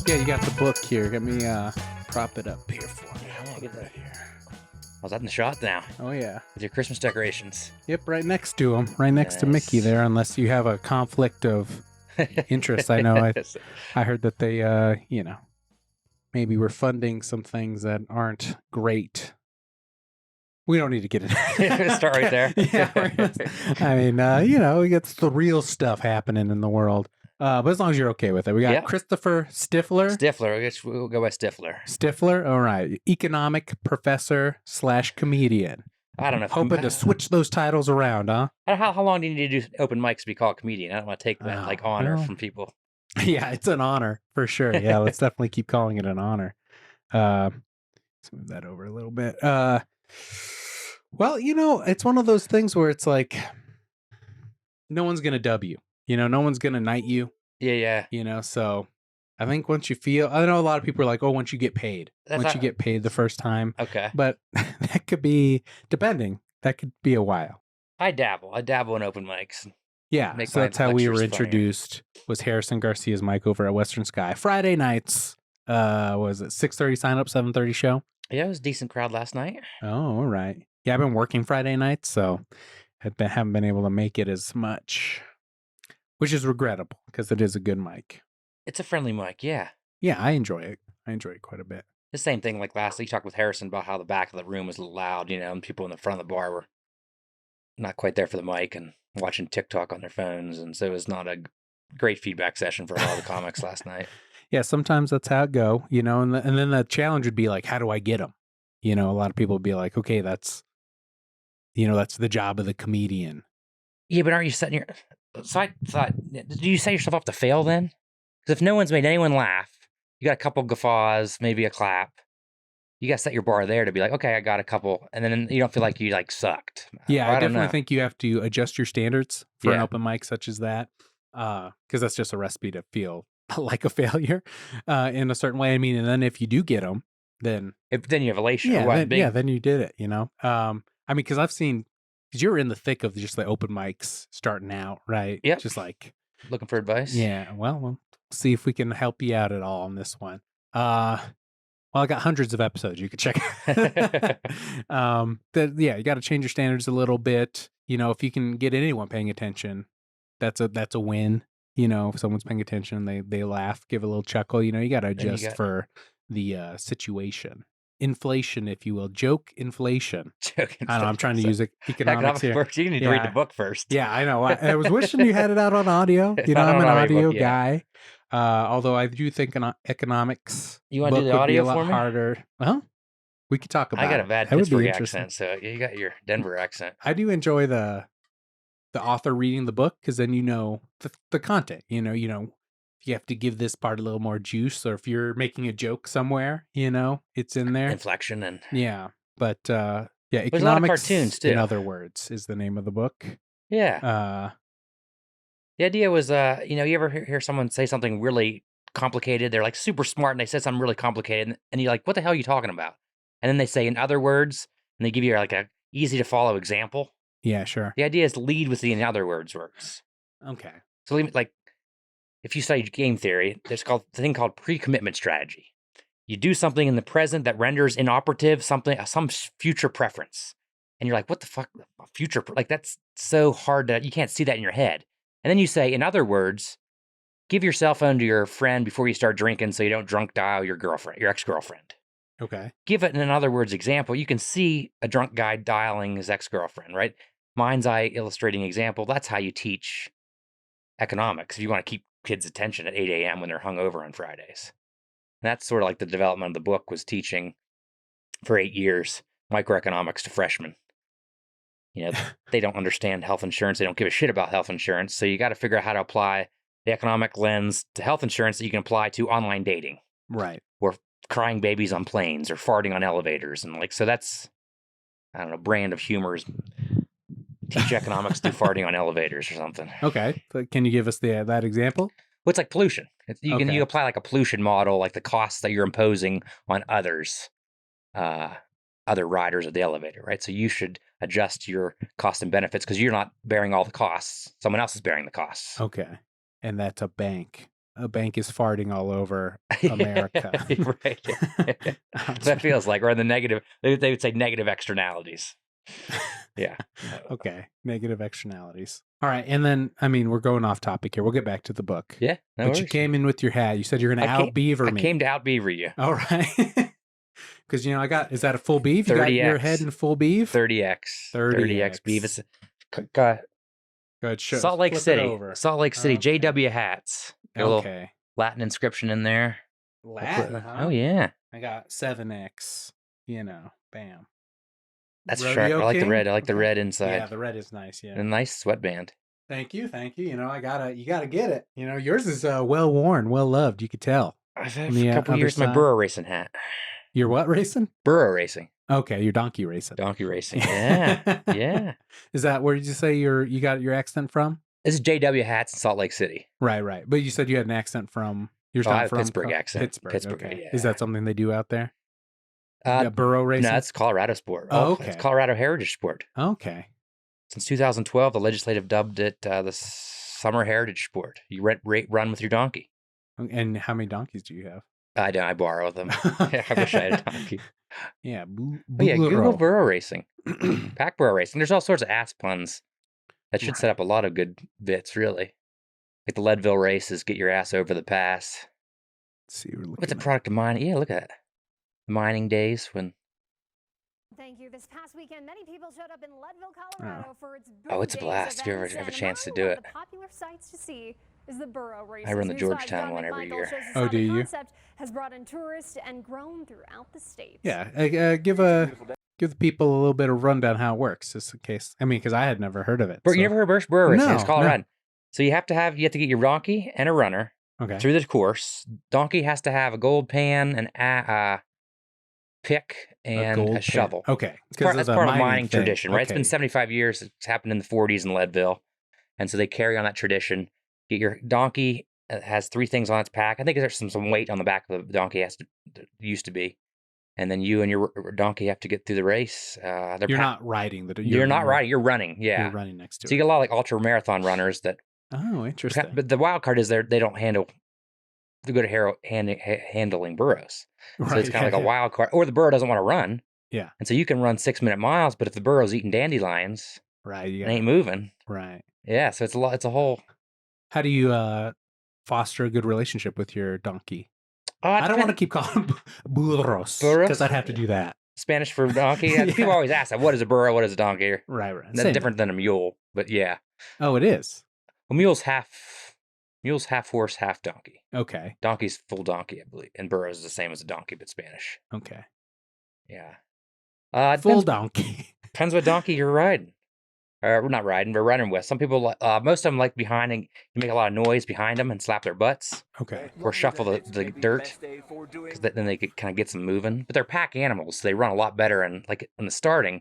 Yeah, you got the book here. Let me prop it up here for you. Yeah, get that. Right here. I was out in the shot now Oh yeah. with your Christmas decorations. Yep, right next to him, right next to Mickey Nice. there. Unless you have a conflict of interest. I know. I heard that they, maybe we're funding some things that aren't great. We don't need to get it. Start right there. Yeah. I mean, we got the real stuff happening in the world. But as long as you're okay with it, we got Yep. Christopher Stiffler. Stiffler. I guess we'll go by Stiffler. Stiffler, all right. Economic professor / comedian. I don't know. Hoping to switch those titles around, huh? How long do you need to do open mics to be called comedian? I don't want to take that Oh, honor well. from people. Yeah, it's an honor for sure. Yeah, let's definitely keep calling it an honor. Let's move that over a little bit. Well, it's one of those things where it's like no one's gonna dub you. No one's gonna knight you. Yeah. So I think once you feel, I know a lot of people are like, oh, once you get paid, you get paid the first time. Okay. But that could be, depending, that could be a while. I dabble in open mics. Yeah, so that's how we were introduced, was Harrison Garcia's mic over at Western Sky. Friday nights, was it 6:30 sign up, 7:30 show? Yeah, it was a decent crowd last night. Oh, all right. Yeah, I've been working Friday nights, so haven't been able to make it as much, which is regrettable because it is a good mic. It's a friendly mic, yeah. Yeah, I enjoy it. I enjoy it quite a bit. The same thing like last week, you talked with Harrison about how the back of the room was loud, and people in the front of the bar were not quite there for the mic and watching TikTok on their phones. And so it was not a great feedback session for a lot of the comics last night. Yeah, sometimes that's how it go, and then the challenge would be like, how do I get them? A lot of people would be like, okay, that's the job of the comedian. Yeah, but aren't you setting your... So I thought, do you set yourself up to fail then? Because if no one's made anyone laugh, you got a couple guffaws, maybe a clap. You got to set your bar there to be like, okay, I got a couple. And then you don't feel like you sucked. Yeah, I definitely think you have to adjust your standards for an open mic such as that. Because that's just a recipe to feel like a failure in a certain way. I mean, and then if you do get them, then you have elation. Yeah, then you did it, I mean, because I've seen, because you're in the thick of just the open mics starting out, right? Yep. Just like looking for advice. Yeah, well, we'll see if we can help you out at all on this one. Well, I got hundreds of episodes you could check. You got to change your standards a little bit. If you can get anyone paying attention, that's a win. If someone's paying attention, they laugh, give a little chuckle. You got to adjust for the situation, inflation, if you will, joke inflation. I know I'm trying to use economics here. First. You need to read the book first. Yeah, I know. I was wishing you had it out on audio. I'm an audio guy. Although I do think economics. You want to do the audio for me? Harder. Well, we could talk about. I got a bad Pittsburgh accent, so you got your Denver accent. I do enjoy the author reading the book because then the content. If you have to give this part a little more juice, or if you're making a joke somewhere, it's in there. Inflection and but economics. There's a lot of cartoons too. In other words, is the name of the book. Yeah. The idea was, you ever hear someone say something really complicated? They're like super smart and they said something really complicated, and you're like, what the hell are you talking about? And then they say, in other words, and they give you like a easy to follow example. Yeah, sure. The idea is to lead with the in other words works. Okay. So like, if you study game theory, there's the thing called pre-commitment strategy. You do something in the present that renders inoperative some future preference. And you're like, what the fuck? Future? Like, that's so hard you can't see that in your head. And then you say, in other words, give your cell phone to your friend before you start drinking so you don't drunk dial your ex-girlfriend. Okay. Give it an in other words example. You can see a drunk guy dialing his ex-girlfriend, right? Mind's eye illustrating example. That's how you teach economics if you want to keep kids' attention at 8 a.m. when they're hungover on Fridays. And that's sort of like the development of the book was teaching for 8 years microeconomics to freshmen. They don't understand health insurance. They don't give a shit about health insurance. So you got to figure out how to apply the economic lens to health insurance that you can apply to online dating. Right. Or crying babies on planes or farting on elevators. And so that's, I don't know, brand of humor is teach economics through farting on elevators or something. Okay. So can you give us that example? Well, it's like pollution. You apply like a pollution model, like the costs that you're imposing on others. Other riders of the elevator, right? So you should adjust your cost and benefits because you're not bearing all the costs. Someone else is bearing the costs. Okay. And that's a bank. a bank is farting all over America. Right. That feels like, or the negative, they would say negative externalities. Yeah. Okay, negative externalities. All right, and then I mean we're going off topic here. We'll get back to the book. Yeah, no But you worries. came in with your hat. You said you're going to out beaver me. I came to out beaver you. All right. Because I got, is that a full beef? You got 30X. your head in full beef? 30X. 30X beavis. Go ahead, Salt Lake City. Salt Lake City. Okay. JW hats. Got a little Latin inscription in there. Latin, huh? Oh yeah. I got 7X. Bam. That's sharp. I like the red. I like the red inside. Yeah, the red is nice. Yeah. And a nice sweatband. Thank you. You gotta get it. Yours is well worn, well loved. You could tell. I've had a couple years my burro racing hat. You're what racing? Burro racing. Okay, you're donkey racing. Donkey racing. Yeah. Yeah. Is that where did you say you got your accent from? This is JW hats in Salt Lake City. Right. But you said you had an accent from from Pittsburgh accent. Pittsburgh. Okay. Yeah. Is that something they do out there? Burro racing? No, it's Colorado sport. Oh, okay. It's Colorado heritage sport. Okay. Since 2012, the legislative dubbed it the summer heritage sport. You run with your donkey. And how many donkeys do you have? I borrow them. I wish I had a donkey. Yeah. Google burro racing. Pack burro racing. There's all sorts of ass puns that should set up a lot of good bits, really. Like the Leadville races, get your ass over the pass. Let's see, what's a product of mining? Yeah, look at that. Mining days when. Thank you. This past weekend, many people showed up in Leadville, Colorado for its it's a blast if you ever have a chance to do it. The popular sights to see is the burro races. I run the Georgetown one every year. Oh, do you? The concept has brought in tourists and grown throughout the state. Yeah, give the people a little bit of rundown how it works, just in case. I mean, because I had never heard of it. You never heard of burro racing? No, It's Colorado. No. So you have to get your donkey and a runner through the course. Donkey has to have a gold pan, an pick, and a shovel. Okay. That's part of mining tradition, right? Okay. It's been 75 years. It's happened in the 40s in Leadville. And so they carry on that tradition. Get your donkey, has 3 things on its pack. I think there's some weight on the back of the donkey, used to be. And then you and your donkey have to get through the race. You're not riding. You're not riding. You're running. Yeah. You're running next to it. So you get a lot of like ultra marathon runners that. Oh, interesting. But the wild card is they don't handle the good handling burros. So it's kind of like a wild card. Or the burro doesn't want to run. Yeah. And so you can run 6-minute miles, but if the burro's eating dandelions, it ain't moving. Right. Yeah. So it's a whole. How do you foster a good relationship with your donkey? I don't want to keep calling them burros because I'd have to do that. Spanish for donkey. Yeah. People always ask that. What is a burro? What is a donkey? Right. That's different than a mule, but yeah. Oh, it is. Well, mule's half horse, half donkey. Okay. Donkey's full donkey, I believe, and burro is the same as a donkey, but Spanish. Okay. Yeah. Full donkey. Depends what donkey you're riding. We're not riding, we're running with. Some people, most of them like behind and you make a lot of noise behind them and slap their butts. Okay. Or shuffle the dirt, because then they could kind of get them moving. But they're pack animals, so they run a lot better. And like in the starting,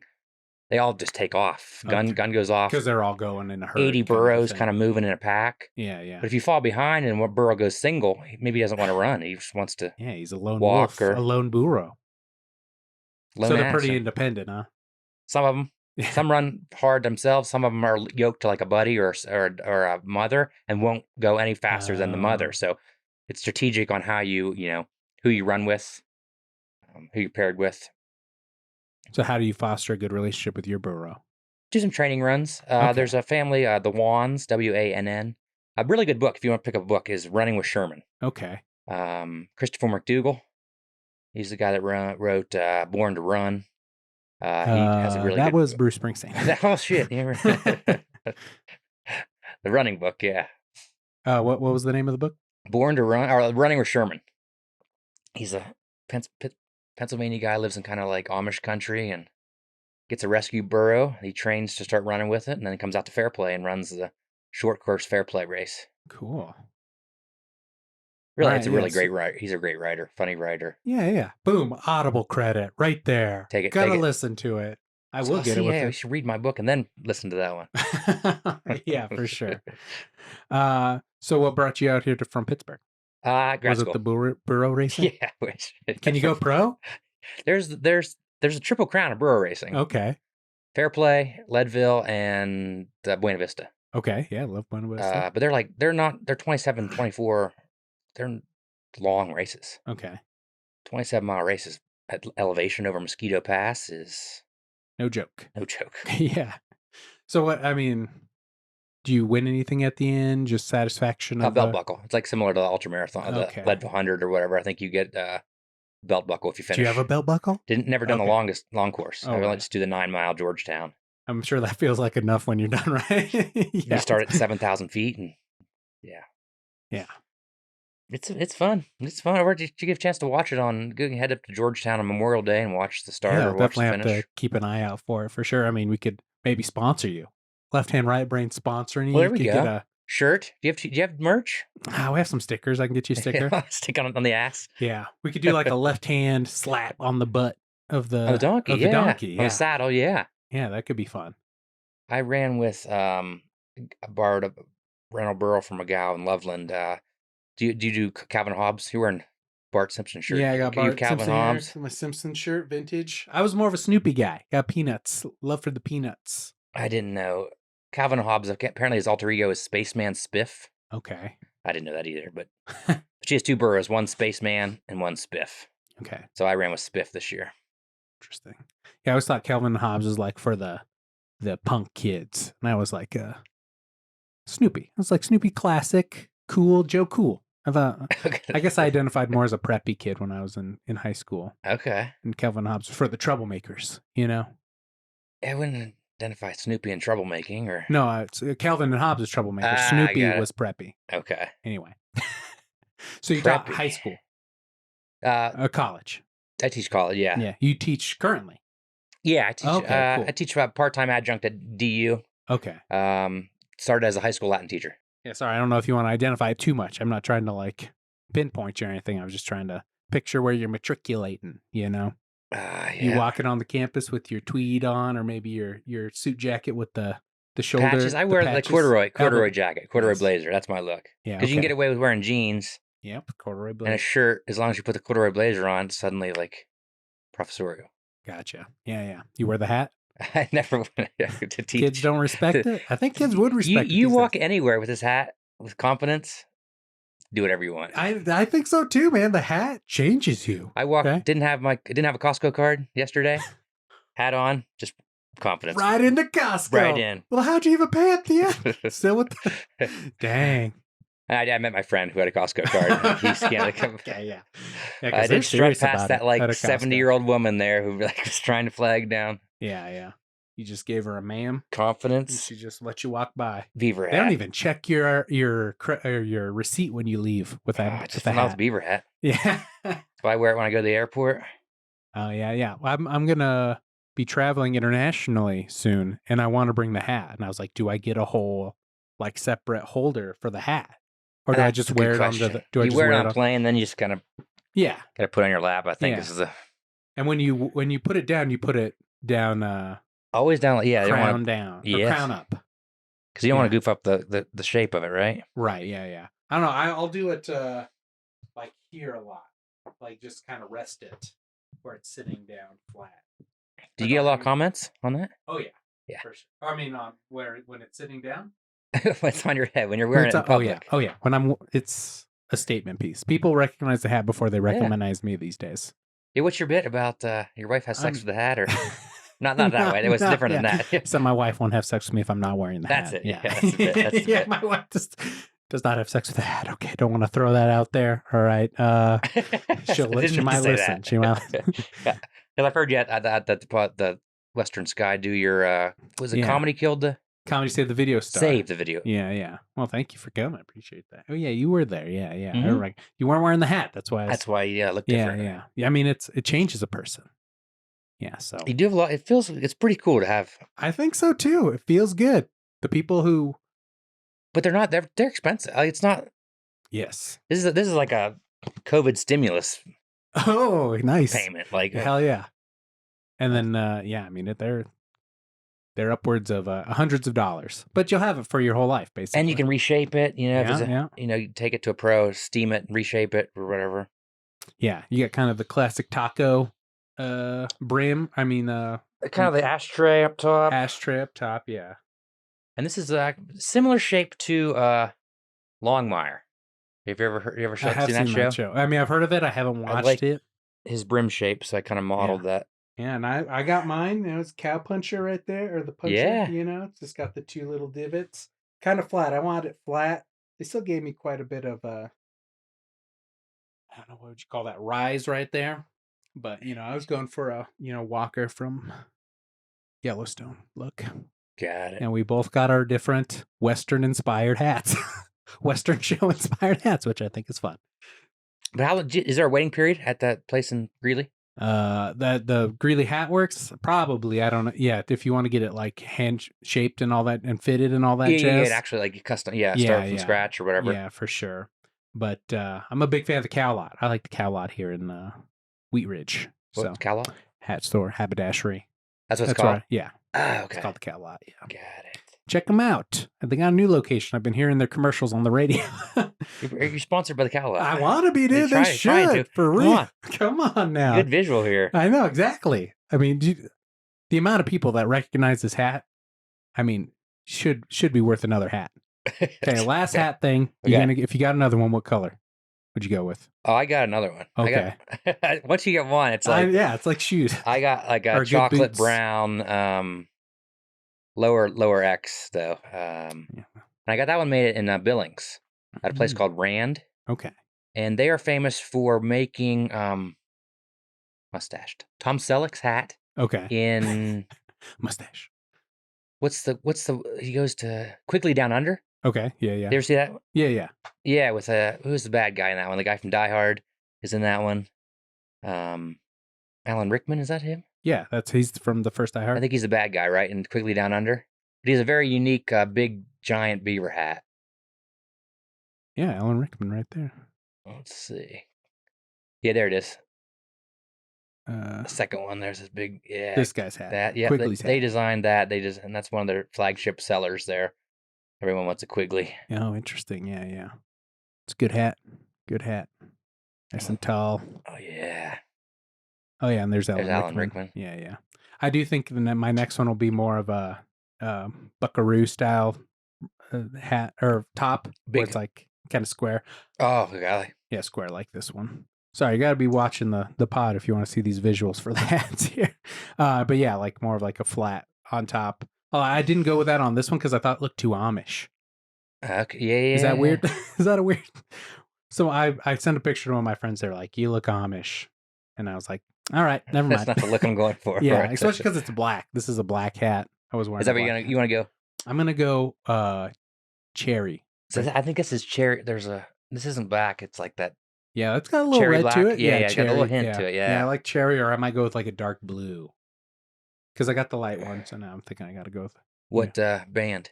they all just take off. Gun goes off. Because they're all going in a herd. 80 burros kind of moving in a pack. Yeah. But if you fall behind and one burro goes single, maybe he doesn't want to run. He just wants to he's a lone walk wolf, a lone burro. So they're pretty independent, huh? Some of them. Some run hard themselves. Some of them are yoked to like a buddy or a mother and won't go any faster than the mother. So it's strategic on how who you run with, who you're paired with. So how do you foster a good relationship with your burro? Do some training runs. There's a family, the Wanns, WANN. A really good book, if you want to pick up a book, is Running with Sherman. Okay. Christopher McDougall. He's the guy that wrote Born to Run. He has a really that good was Bruce Springsteen. Oh shit! The running book, yeah. What was the name of the book? Born to Run, or Running with Sherman. He's a Pennsylvania guy, lives in kind of like Amish country, and gets a rescue burro. He trains to start running with it, and then he comes out to Fairplay and runs the short course Fairplay race. Cool. Really, it's a really great writer. He's a great writer, funny writer. Yeah. Boom, Audible credit right there. Take it. Gotta listen to it. I will get it with you should read my book and then listen to that one. Yeah, for sure. So what brought you out here from Pittsburgh? Grad school. It the burro racing? Yeah. Can you go pro? There's a triple crown of burro racing. Okay. Fairplay, Leadville, and Buena Vista. Okay, yeah, love Buena Vista. But they're 27, 24 they're long races. Okay. 27-mile races at elevation over Mosquito Pass is No joke. no joke. Yeah. So what? I mean, do you win anything at the end? Just satisfaction A of belt buckle. It's like similar to the ultra marathon, the Okay. Leadville 100 or whatever. I think you get belt buckle if you finish. Do you have a belt buckle? Never done Okay. the long course. Oh, I only right. just do the 9-mile Georgetown. I'm sure that feels like enough when you're done, right? Yeah. You start at 7,000 feet, and Yeah. it's fun. It's fun. Or did you get a chance to watch it on? Go head up to Georgetown on Memorial Day and watch the start Yeah, or I'll watch the definitely have finish. to keep an eye out for it for sure. I mean, we could maybe sponsor you. Left Hand Right Brain sponsoring you. Well, there You we could go. get a Shirt? Do you have merch? we have some stickers. I can get you a sticker. Stick on the ass. Yeah. We could do like a left hand slap on the butt of the On the donkey, of the donkey. On Yeah. the saddle, yeah. Yeah, that could be fun. I ran with I borrowed a rental burro from a gal in Loveland. Do you do Calvin Hobbes? You're wearing Bart Simpson shirt. Yeah, I got Bart Calvin Simpson here, Hobbes. my Simpson shirt, vintage. I was more of a Snoopy guy. Got peanuts. Love for the peanuts. I didn't know. Calvin Hobbes, apparently his alter ego is Spaceman Spiff. Okay. I didn't know that either, but she has two burros, one Spaceman and one Spiff. Okay. So I ran with Spiff this year. Interesting. Yeah, I always thought Calvin Hobbes was like for the punk kids. And I was like Snoopy. I was like Snoopy classic, cool, Joe Cool. I guess I identified more as a preppy kid when I was in high school. Okay. And Calvin Hobbes was for the troublemakers, you know? I wouldn't identify Snoopy in troublemaking or... No, it's Calvin and Hobbes is troublemakers. Snoopy was preppy. Okay. Anyway. So you taught high school? College? I teach college, yeah. Yeah. You teach currently? Yeah, I teach. Okay, cool. I teach part-time adjunct at DU. Okay. Started as a high school Latin teacher. Yeah, sorry, I don't know if you want to identify it too much. I'm not trying to like pinpoint you or anything. I was just trying to picture where you're matriculating, you know? Yeah. You walking on the campus with your tweed on, or maybe your suit jacket with the shoulder patches. I wear the corduroy jacket, corduroy blazer. That's my look. Yeah, because you can get away with wearing jeans. Yep, corduroy blazer and a shirt as long as you put the corduroy blazer on. Suddenly, like professorial. Gotcha. Yeah. You wear the hat. I never went to teach. Kids don't respect it. I think kids would respect it. You walk anywhere with this hat with confidence. Do whatever you want. I think so too, man. The hat changes you. I didn't have a Costco card yesterday. Hat on, just confidence. Right into Costco. Right in. Well, how'd you even pay at the end? Still with the... Dang. I met my friend who had a Costco card. He scanned it. Okay, yeah. I did strut past that like 70-year-old woman there who like was trying to flag down. Yeah. You just gave her a ma'am. Confidence. She just let you walk by. Beaver hat. They don't even check your receipt when you leave with that. Just with the beaver hat. Yeah. So I wear it when I go to the airport. Oh yeah. Well, I'm gonna be traveling internationally soon, and I want to bring the hat. And I was like, do I get a whole like separate holder for the hat, or do I just wear it on the? Do I just wear it on a plane? Then you just kind of kind of put it on your lap. I think this is a. And when you put it down, you put it down. Always down, crown down, or crown up. Because you don't want to goof up the shape of it, right? Right, yeah. I don't know. I'll do it like here a lot, like just kind of rest it where it's sitting down flat. Do you get a lot of comments on that? Oh yeah. For sure. I mean, when it's sitting down. It's on your head when you're wearing it in public. Oh yeah. It's a statement piece. People recognize the hat before they recognize me these days. Yeah, what's your bit about your wife has sex with the hat or? Not that way. It was different than that. So my wife won't have sex with me if I'm not wearing the hat. That's it. Yeah, that's the bit. That's the bit. My wife does not have sex with the hat. Okay, don't want to throw that out there. All right. She might listen. She might. Because I've heard you at the Western Sky do your was it Comedy Killed the Comedy Saved the Video Star. Saved the video. Yeah. Well, thank you for coming. I appreciate that. Oh yeah, you were there. Yeah. Mm-hmm. You weren't wearing the hat. That's why. You look different. Yeah. I mean, it changes a person. Yeah, so you do have a lot. It's pretty cool to have. I think so too. It feels good. The people who, but they're not. They're expensive. It's not. Yes. This is like a COVID stimulus. Oh, nice payment. Like hell yeah. And then I mean they're upwards of hundreds of dollars, but you'll have it for your whole life basically. And you can reshape it. You know, you take it to a pro, steam it, and reshape it or whatever. Yeah, you got kind of the classic taco. Brim. I mean, kind of the ashtray up top. Yeah. And this is a similar shape to Longmire. Have you ever I have seen seen that that show? show. I mean, I've heard of it. I haven't I watched like it. his brim shape, so I kind of modeled that. Yeah, and I got mine. It's cow puncher right there, or the puncher. Yeah. It's just got the 2 little divots. Kind of flat. I wanted it flat. They still gave me quite a bit of I don't know, what would you call that, rise right there. But I was going for a Walker from Yellowstone look, Got it. and we both got our different Western inspired hats, Western show inspired hats, which I think is fun. But is there a waiting period at that place in Greeley? That the Greeley hat works probably. I don't know. Yeah, if you want to get it like hand shaped and all that and fitted and all that jazz. Yeah, actually like custom. Yeah, start from scratch or whatever. Yeah, for sure. But I'm a big fan of the Cow Lot. I like the Cow Lot here in Wheat Ridge. What's Cow Lot? Hat store, haberdashery. That's what it's called. Right. Yeah. Okay. It's called the Cow Lot. Yeah. Got it. Check them out. They got a new location. I've been hearing their commercials on the radio. Are you sponsored by the Cow Lot? I want to be, dude. They should. For real. Come on now. Good visual here. I know, exactly. I mean, the amount of people that recognize this hat, I mean, should be worth another hat. Okay, last hat thing. If you got another one, what color would you go with? Oh, I got another one. Okay. Once you get one, it's like it's like shoes. I got like a chocolate brown, lower X though. And I got that one made in Billings at a place called Rand. Okay. And they are famous for making mustached Tom Selleck's hat. Okay. In mustache. What's the he goes to Quickly Down Under? Okay. Yeah. You ever see that? Yeah. Yeah, with who's the bad guy in that one? The guy from Die Hard is in that one. Alan Rickman, is that him? Yeah, he's from the first Die Hard. I think he's the bad guy, right? In Quickly Down Under. But he has a very unique, big, giant beaver hat. Yeah, Alan Rickman right there. Let's see. Yeah, there it is. The second one, there's this big, this guy's hat. That, yeah, they designed that. And that's one of their flagship sellers there. Everyone wants a Quigley. Oh, interesting. Yeah. It's a good hat. Good hat. Nice and tall. Oh, yeah. Oh, yeah, and there's Alan Rickman. Yeah. I do think my next one will be more of a buckaroo style hat or top. Big. Where it's like kind of square. Oh, golly. Yeah, square like this one. Sorry, you got to be watching the pod if you want to see these visuals for the hats here. But yeah, like more of like a flat on top. Oh, I didn't go with that on this one because I thought it looked too Amish. Okay, yeah. Is that weird? Is that a weird? So I sent a picture to one of my friends. They're like, "You look Amish," and I was like, "All right, never mind." That's not the look I'm going for. Yeah, especially because it's black. This is a black hat. I was wearing. Is that where you want to go? I'm gonna go cherry. So I think this is cherry. This isn't black. It's like that. Yeah, it's got a little cherry red black. to it. Yeah, cherry. got a little hint to it. Yeah, I like cherry, or I might go with like a dark blue. Because I got the light one, so now I'm thinking I got to go with. What band?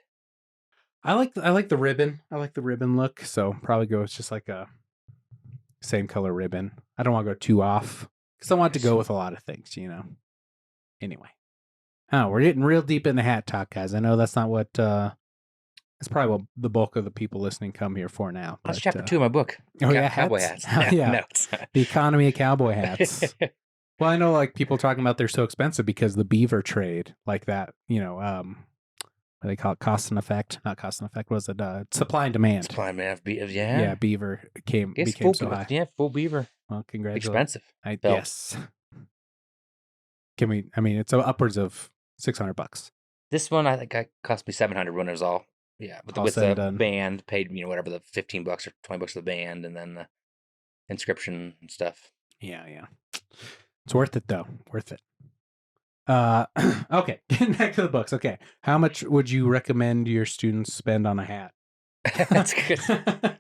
I like the ribbon. I like the ribbon look, so probably go with just like a same color ribbon. I don't want to go too off because I want to go with a lot of things, Anyway, we're getting real deep in the hat talk, guys. I know that's not what. It's probably what the bulk of the people listening come here for now. That's chapter 2 of my book. Cowboy hats. Yeah, the economy of cowboy hats. Well, I know like people talking about they're so expensive because the beaver trade, like that, what do they call it? Cost and effect? Not cost and effect. Was it supply and demand? Supply and demand. Yeah. Yeah, beaver became so high. Yeah, full beaver. Well, congratulations. Expensive. Yes. It's upwards of $600. This one I think cost me $700 when it was all. Yeah, with the band paid, whatever, the $15 or $20 for the band, and then the inscription and stuff. Yeah. It's worth it though. Worth it. Okay, getting back to the books. Okay, how much would you recommend your students spend on a hat? That's good.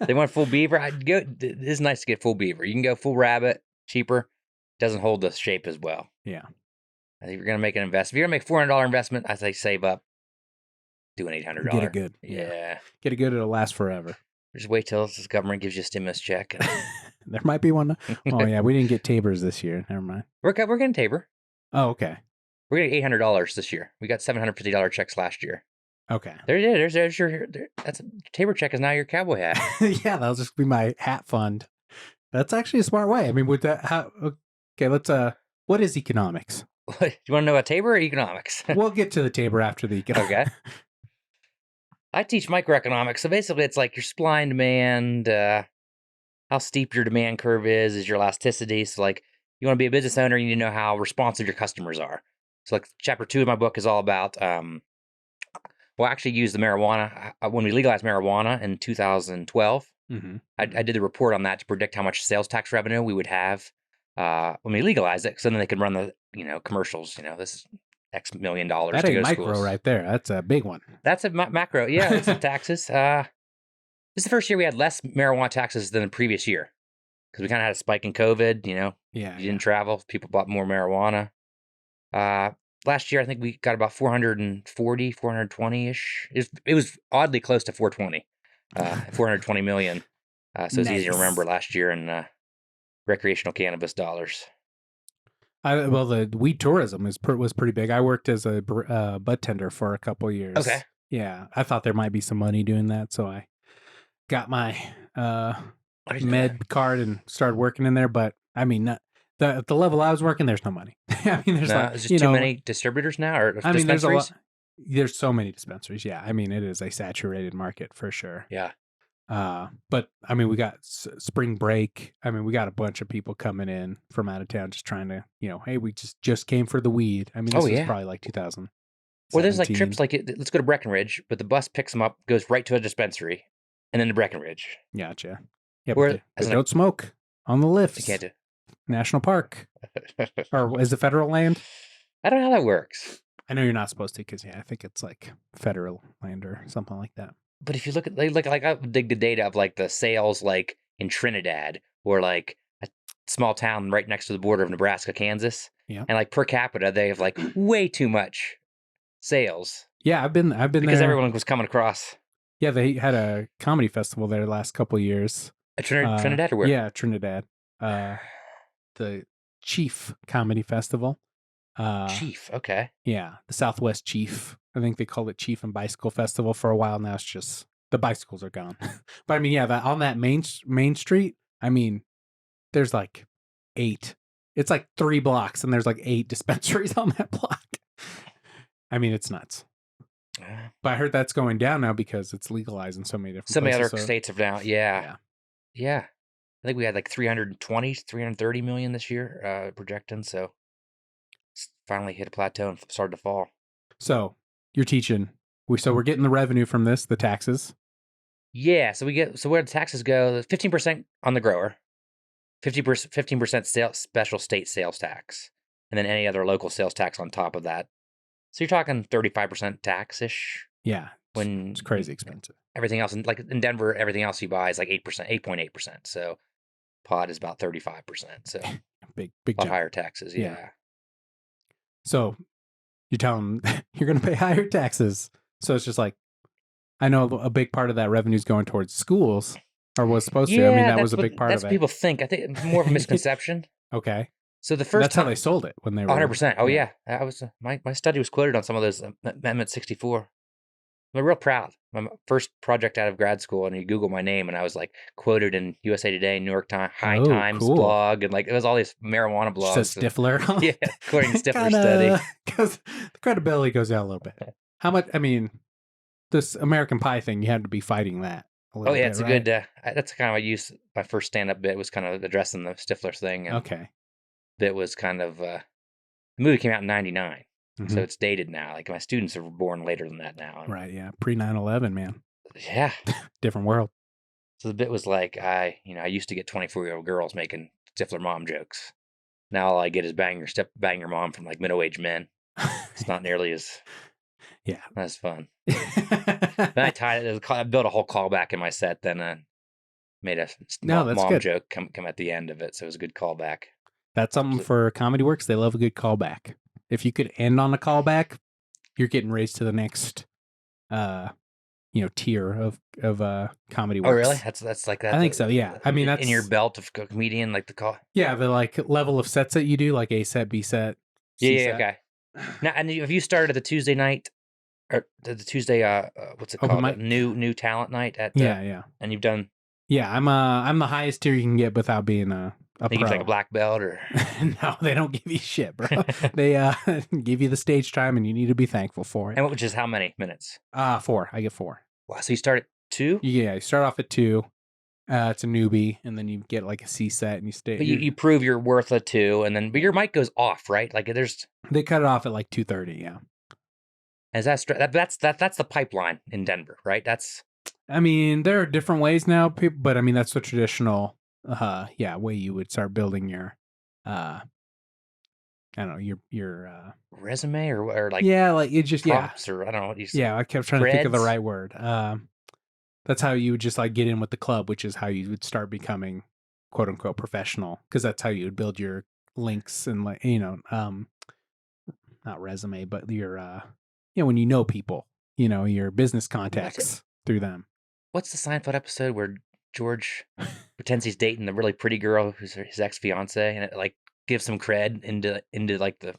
They want full beaver. It's nice to get full beaver. You can go full rabbit, cheaper. Doesn't hold the shape as well. Yeah. I think if you're gonna make an investment, if you're gonna make $400 investment, I say save up. Do an $800. Get it good. Yeah. Get it good. It'll last forever. Just wait till the government gives you a stimulus check. There might be one. Oh yeah, we didn't get Tabors this year. Never mind. We're getting Tabor. Oh, okay. We're getting $800 this year. We got $750 checks last year. Okay. There's your Tabor check is now your cowboy hat. Yeah, that'll just be my hat fund. That's actually a smart way. I mean, with that, okay, let's. What is economics? Do you want to know about Tabor or economics? We'll get to the Tabor after the economics. Okay. I teach microeconomics, so basically it's like your supply and demand, how steep your demand curve is your elasticity. So like you want to be a business owner, you need to know how responsive your customers are. So like chapter 2 of my book is all about well, I actually used the marijuana when we legalized marijuana in 2012. Mm-hmm. I did the report on that to predict how much sales tax revenue we would have when we legalized it, so then they could run the commercials. This is X $1 million That to ain't go to micro schools. right there. That's a big one. That's a macro. Yeah, it's the taxes. This is the first year we had less marijuana taxes than the previous year because we kind of had a spike in COVID. Yeah. You didn't travel, people bought more marijuana. Last year, I think we got about 440, 420-ish. It was oddly close to 420, 420 million. So it's easy to remember last year in recreational cannabis dollars. Well, the weed tourism was pretty big. I worked as a bud tender for a couple of years. Okay. Yeah, I thought there might be some money doing that, so I got my med card and started working in there. But I mean, at the level I was working, there's no money. I mean, there's it's just too many distributors now, or I mean, there's a dispensaries? lot. There's so many dispensaries. Yeah, I mean, it is a saturated market for sure. Yeah. But I mean, we got spring break. I mean, we got a bunch of people coming in from out of town just trying to, hey, we just came for the weed. I mean, this was probably like 2000. Or there's like trips like let's go to Breckenridge, but the bus picks them up, goes right to a dispensary, and then to Breckenridge. Gotcha. Yeah, Or but they don't smoke on the lifts. You can't do. National park. Or is it federal land? I don't know how that works. I know you're not supposed to because, I think it's like federal land or something like that. But if you look at like I dig the data of like the sales like in Trinidad or like a small town right next to the border of Nebraska, Kansas. Yeah. And like per capita, they have like way too much sales. Yeah, I've been because there. Everyone was coming across. Yeah, they had a comedy festival there the last couple of years. Trinidad or where? Yeah, Trinidad. The Chief Comedy Festival. Chief, okay. Yeah, the Southwest Chief. I think they called it Chief and Bicycle Festival for a while. Now it's just the bicycles are gone. But I mean, yeah, on that main street, I mean, there's like 8. It's like 3 blocks, and there's like 8 dispensaries on that block. I mean, it's nuts. But I heard that's going down now because it's legalized in so many different places. Some other states have now, yeah. I think we had like 330 million this year projecting, so it's finally hit a plateau and started to fall. So you're teaching. So we're getting the revenue from this, the taxes. Yeah, so where the taxes go, 15% on the grower, 15% special state sales tax, and then any other local sales tax on top of that. So you're talking 35% tax-ish. Yeah, it's crazy expensive. Everything else, like in Denver, everything else you buy is like 8%, 8.8%. So pot is about 35%. So big jump. Higher taxes, yeah. So you tell them you're going to pay higher taxes. So it's just like, I know a big part of that revenue is going towards schools, or was supposed to. I mean, that was a big part of it. That's people think. I think it's more of a misconception. Okay. So the first that's how they sold it when they were 100%. Oh yeah, I was my study was quoted on some of those Amendment 64. I'm real proud. My first project out of grad school, and you Google my name, and I was like quoted in USA Today, New York Times, High Times blog, and like it was all these marijuana blogs. Just Stiffler. Yeah, according to Stiffler study. Because the credibility goes down a little bit. How much? I mean, this American Pie thing, you had to be fighting that. Oh yeah, it's a good. That's kind of I used my first stand-up bit was kind of addressing the Stiffler thing. And okay. Bit was kind of the movie came out in 99. So it's dated now. Like my students are born later than that now. Right, yeah. Pre 9/11, man. Yeah. Different world. So the bit was like I used to get 24-year-old girls making Stiffler mom jokes. Now all I get is bang your mom from like middle-aged men. It's not nearly as as fun. Then I built a whole callback in my set, then made a mom joke come at the end of it. So it was a good callback. That's something for Comedy Works. They love a good callback. If you could end on a callback, you're getting raised to the next, tier of Comedy Works. Oh, really? That's like that. I think so. Yeah. I mean, that's in your belt of comedian, like the call. Yeah, the like level of sets that you do, like A set, B set. C set. Okay. Now, and have you started the Tuesday night or the Tuesday? What's it called? New talent night at. Yeah. And you've done. Yeah, I'm the highest tier you can get without being a pro. Like a black belt or no, they don't give you shit, bro. They give you the stage time, and you need to be thankful for it. And which is how many minutes? 4. I get 4. Wow. So you start at 2? Yeah, you start off at 2, It's a newbie, and then you get like a C set, and you stay. But you prove you're worth a 2, and then but your mic goes off, right? Like there's They cut it off at like 2:30. Yeah. as that's the pipeline in Denver, right? That's I mean, there are different ways now, but I mean that's the traditional, way you would start building your, I don't know, your resume or like yeah, like it just props or I don't know what you say. yeah. I kept trying to think of the Threads? right word. That's how you would just like get in with the club, which is how you would start becoming quote unquote professional, because that's how you would build your links and like not resume, but your when you know people, your business contacts through them. What's the Seinfeld episode where George pretends he's dating the really pretty girl who's his ex-fiance, and it like gives some cred into like the.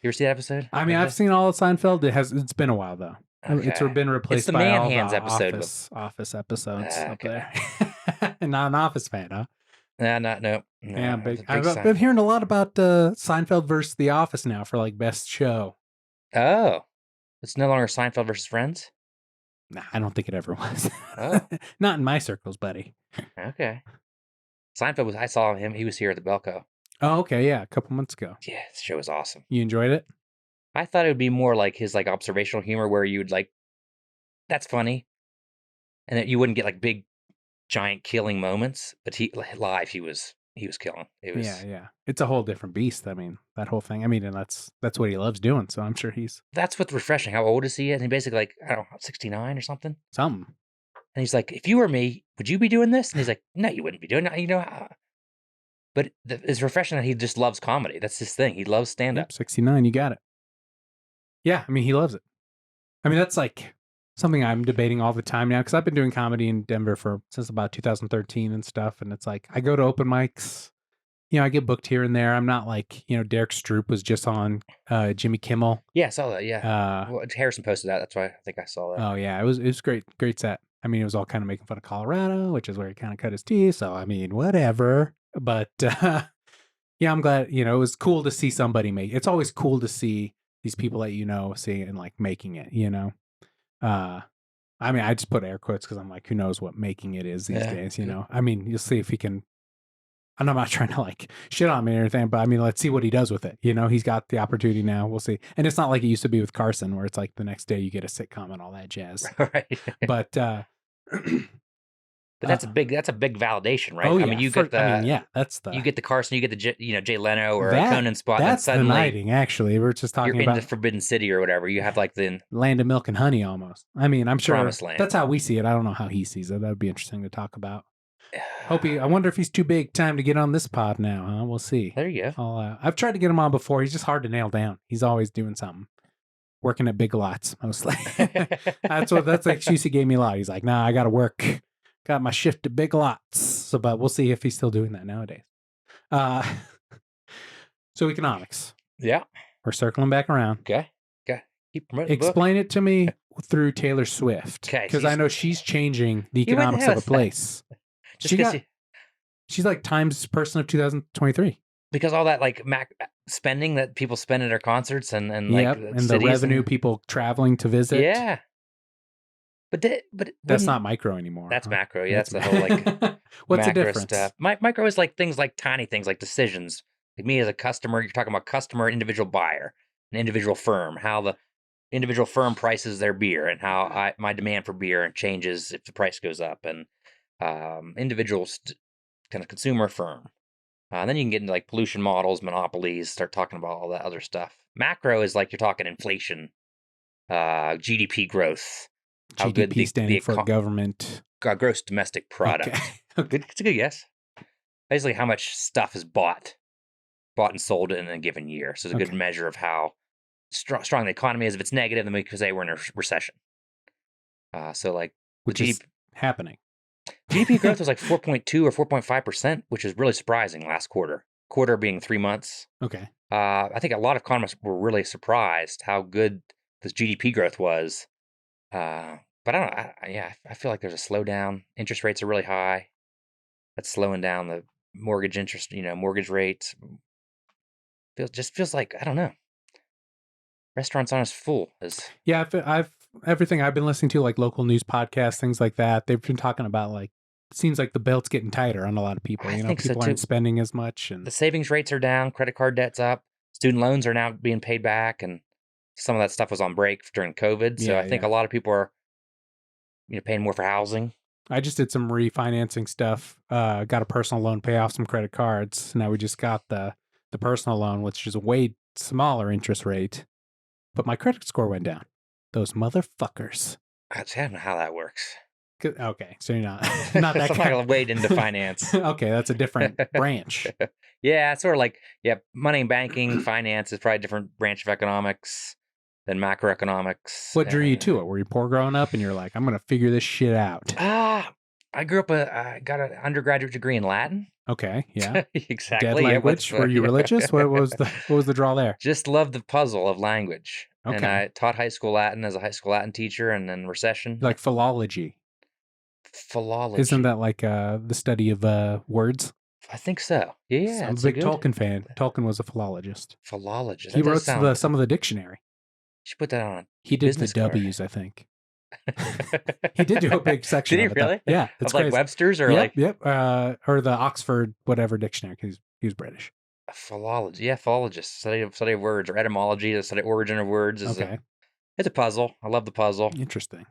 You ever see that episode? I mean, I've seen all of Seinfeld. It's been a while though. It's Okay. been replaced the by Man all Hands the episode office episodes up Okay. there. Not an Office fan, huh? No. Yeah, I'm a big. I've Seinfeld. been hearing a lot about Seinfeld versus The Office now for like best show. Oh, it's no longer Seinfeld versus Friends. Nah, I don't think it ever was. Oh. Not in my circles, buddy. Okay. Seinfeld was. I saw him. He was here at the Belco. Oh, okay, yeah, a couple months ago. Yeah, the show was awesome. You enjoyed it? I thought it would be more like his like observational humor, where you would like, that's funny, and that you wouldn't get like big, giant killing moments. But live, he was killing. It was. Yeah. It's a whole different beast. I mean, that whole thing. I mean, and that's what he loves doing. So I'm sure he's That's what's refreshing. How old is he? And he basically like, I don't know, 69 or something. something. And he's like, if you were me, would you be doing this? And he's like, no, you wouldn't be doing it. But it's refreshing that he just loves comedy. That's his thing. He loves stand up. Yep, 69. You got it. Yeah, I mean, he loves it. I mean, that's like something I'm debating all the time now, because I've been doing comedy in Denver since about 2013 and stuff. And it's like I go to open mics. I get booked here and there. I'm not like, Derek Stroop was just on Jimmy Kimmel. Yeah, I saw that. Yeah. Well, Harrison posted that. That's why I think I saw that. Oh yeah, it was great set. I mean, it was all kind of making fun of Colorado, which is where he kind of cut his teeth. So I mean, whatever. But yeah, I'm glad. It was cool to see somebody make. It's always cool to see these people that see and like making it. I mean, I just put air quotes because I'm like, who knows what making it is these days. I mean, you'll see if he can. And I'm not trying to like shit on me or anything, but I mean, let's see what he does with it. He's got the opportunity now. We'll see. And it's not like it used to be with Carson, where it's like the next day you get a sitcom and all that jazz. Right. But that's a big validation, right? Oh, yeah. I mean, you get the you get the Carson, you get the Jay Leno or a Conan spot. That's and suddenly the nighting. Actually, we're just talking you're about in the Forbidden City or whatever. You have like the land of milk and honey almost. I mean, I'm sure Promised Land. That's how we see it. I don't know how he sees it. That would be interesting to talk about. I wonder if he's too big time to get on this pod now, huh? We'll see. There you go. I've tried to get him on before. He's just hard to nail down. He's always doing something. Working at Big Lots, mostly. That's the excuse he gave me a lot. He's like, nah, I got to work. Got my shift at Big Lots. So, but we'll see if he's still doing that nowadays. So economics. Yeah. We're circling back around. Okay. Keep promoting. Explain it to me through Taylor Swift. Okay. Because I know she's changing the You wouldn't economics of a have place. She's like Times person of 2023. Because all that like spending that people spend at their concerts and like and the revenue people traveling to visit. Yeah. But that's not micro anymore. That's macro. Yeah, that's the whole like what's the macro difference? Stuff. Micro is like things like tiny things like decisions. Like me as a customer, you're talking about customer, individual buyer, an individual firm, how the individual firm prices their beer and how my demand for beer changes if the price goes up, and individual kind of consumer firm. Then you can get into like pollution models, monopolies, start talking about all that other stuff. Macro is like you're talking inflation, GDP growth. How GDP good standing for government. Gross domestic product. Okay. It's a good guess. Basically, how much stuff is bought and sold in a given year. So it's a good measure of how strong the economy is. If it's negative, then we could say we're in a recession. So like, which is happening. GDP growth was like 4.2 or 4.5%, which is really surprising last quarter. Quarter being 3 months. Okay. I think a lot of economists were really surprised how good this GDP growth was. But I don't know. I feel like there's a slowdown. Interest rates are really high. That's slowing down the mortgage interest, mortgage rates. Feels like, I don't know. Restaurants aren't as full as. Yeah, everything I've been listening to, like local news podcasts, things like that. They've been talking about like seems like the belt's getting tighter on a lot of people. I You know, think so people too. aren't spending as much, and The savings rates are down, credit card debt's up, student loans are now being paid back, and some of that stuff was on break during COVID. So I think a lot of people are, paying more for housing. I just did some refinancing stuff. Got a personal loan, pay off some credit cards. Now we just got the personal loan, which is a way smaller interest rate, but my credit score went down. Those motherfuckers. I don't know how that works. Okay, so you're not not that I'm not gonna wade into finance. Okay, that's a different branch. Yeah, it's sort of like, money and banking, finance is probably a different branch of economics than macroeconomics. What drew you to it? Were you poor growing up, and you're like, I'm gonna figure this shit out? I grew up. I got an undergraduate degree in Latin. Okay, yeah. Exactly. Dead language. Were you religious? What was the draw there? Just loved the puzzle of language. Okay. And I taught high school Latin as a high school Latin teacher, and then recession. Like philology. Philology. Isn't that like the study of words? I think so. Yeah. I'm a big Tolkien fan. Tolkien was a philologist. Philologist. He wrote some of the dictionary. You should put that on. He did the W's, I think. He did do a big section. Did he of it, really? Yeah, it's like Webster's or yep, or the Oxford whatever dictionary, because he was British. Philology, philologist, study of words, or etymology, the study origin of words. It's a puzzle. I love the puzzle. Interesting,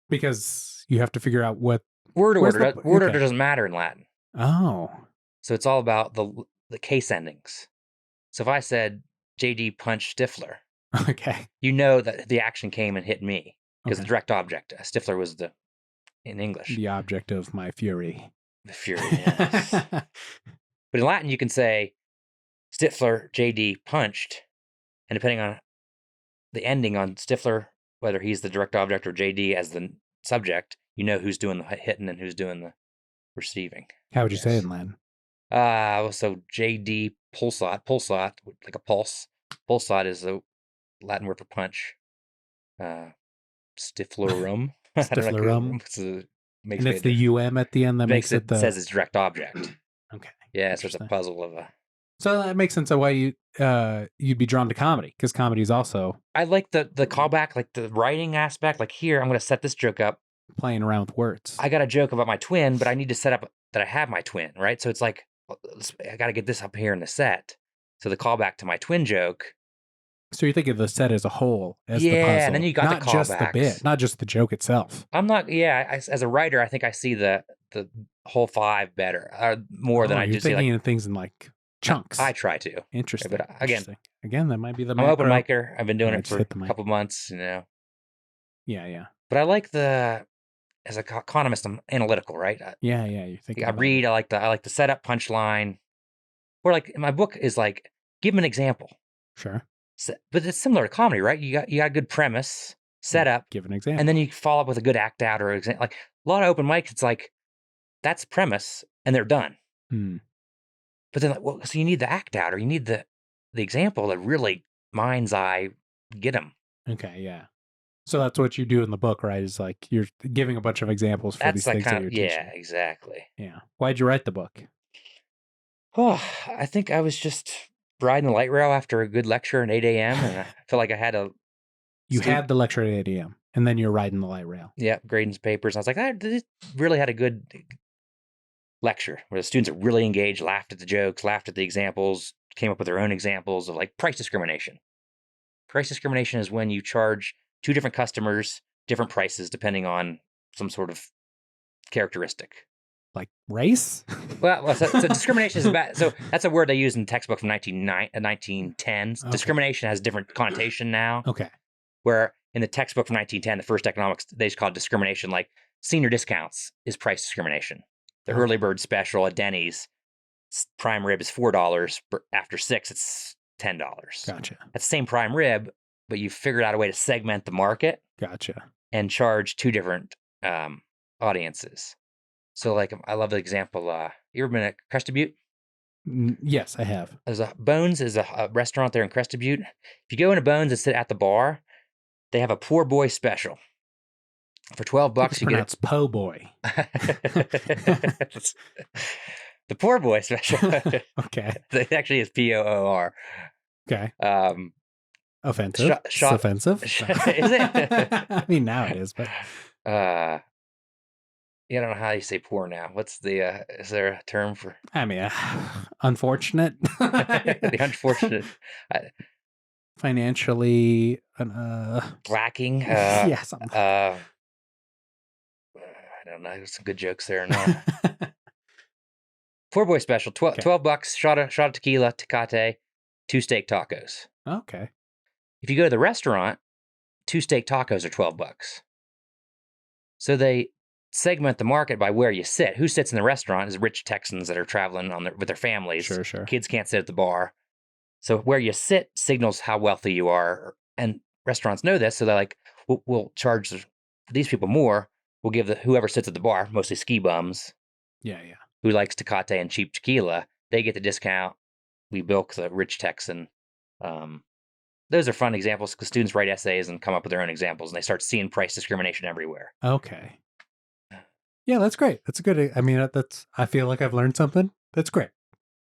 because you have to figure out what word order. Word order doesn't matter in Latin. Oh, so it's all about the case endings. So if I said JD punched Stiffler, okay, you know that the action came and hit me. Because the direct object, Stiffler was in English. The object of my fury. The fury, yes. But in Latin, you can say, Stiffler, JD, punched. And depending on the ending on Stiffler, whether he's the direct object or JD as the subject, you know who's doing the hitting and who's doing the receiving. How would you say it in Latin? So JD, pulsat, like a pulse. Pulsat is the Latin word for punch. Stifflerum. Stifflerum. And it's the UM at the end that makes it says it's direct object. Okay. Yeah, so it's a puzzle of a. So that makes sense of why you'd be drawn to comedy, because comedy is also. I like the callback, like the writing aspect. Like here, I'm going to set this joke up. Playing around with words. I got a joke about my twin, but I need to set up that I have my twin, right? So it's like, I got to get this up here in the set. So the callback to my twin joke. So you think of the set as a whole, as the puzzle. Yeah, and then you got not the callbacks. Just the bit, not just the joke itself. I'm not, as a writer, I think I see the whole five better, more than I do see. You're thinking of things in like chunks. I try to. Interesting. But again, that might be the I'm an open micer. I've been doing it for a couple months, Yeah. But I like as an economist, I'm analytical, right? Yeah. You're thinking. I read. I like the setup, punchline, or like in my book is like, give them an example. Sure. But it's similar to comedy, right? You got a good premise, setup, give an example, and then you follow up with a good act out or example. Like a lot of open mics, it's like that's premise and they're done. But then, so you need the act out, or you need the example that really mind's eye get them. Okay, yeah. So that's what you do in the book, right? Is like you're giving a bunch of examples for these things that you're teaching. Yeah, exactly. Yeah. Why'd you write the book? Oh, I think I was just riding the light rail after a good lecture at 8 a.m. and I feel like I had a. You had the lecture at 8 a.m. and then you're riding the light rail. Yeah, grading some papers. I was like, I really had a good lecture where the students are really engaged, laughed at the jokes, laughed at the examples, came up with their own examples of like price discrimination. Price discrimination is when you charge two different customers different prices depending on some sort of characteristic. Like race? Well, so discrimination is bad. So that's a word they use in the textbook from 1910s. Okay. Discrimination has different connotation now. Okay. Where in the textbook from 1910, the first economics, they just called discrimination, like senior discounts is price discrimination. The early bird special at Denny's, prime rib is $4. After 6, it's $10. Gotcha. That's the same prime rib, but you figured out a way to segment the market. Gotcha. And charge two different audiences. So, like, I love the example. You ever been at Crested Butte? Yes, I have. Bones is a restaurant there in Crested Butte. If you go into Bones and sit at the bar, they have a poor boy special. For $12, you get po' boy. The poor boy special. Okay. It actually is POOR. Okay. Offensive. It's offensive. Is it? I mean, now it is, but Yeah, I don't know how you say poor now. What's the, is there a term for I mean, unfortunate. the unfortunate, uh, Financially, lacking? yeah, something like I don't know. There's some good jokes there. No. that. Poor boy special, Okay. $12, shot of tequila, Tecate, 2 steak tacos. Okay. If you go to the restaurant, 2 steak tacos are $12. So they segment the market by where you sit. Who sits in the restaurant is rich Texans that are traveling with their families. Sure, sure. Kids can't sit at the bar. So where you sit signals how wealthy you are. And restaurants know this. So they're like, we'll charge these people more. We'll give whoever sits at the bar, mostly ski bums, Yeah, yeah. who likes Tecate and cheap tequila, they get the discount. We bilk the rich Texan. Those are fun examples because students write essays and come up with their own examples, and they start seeing price discrimination everywhere. Okay. Yeah, that's great. That's a good. I mean, that's. I feel like I've learned something. That's great.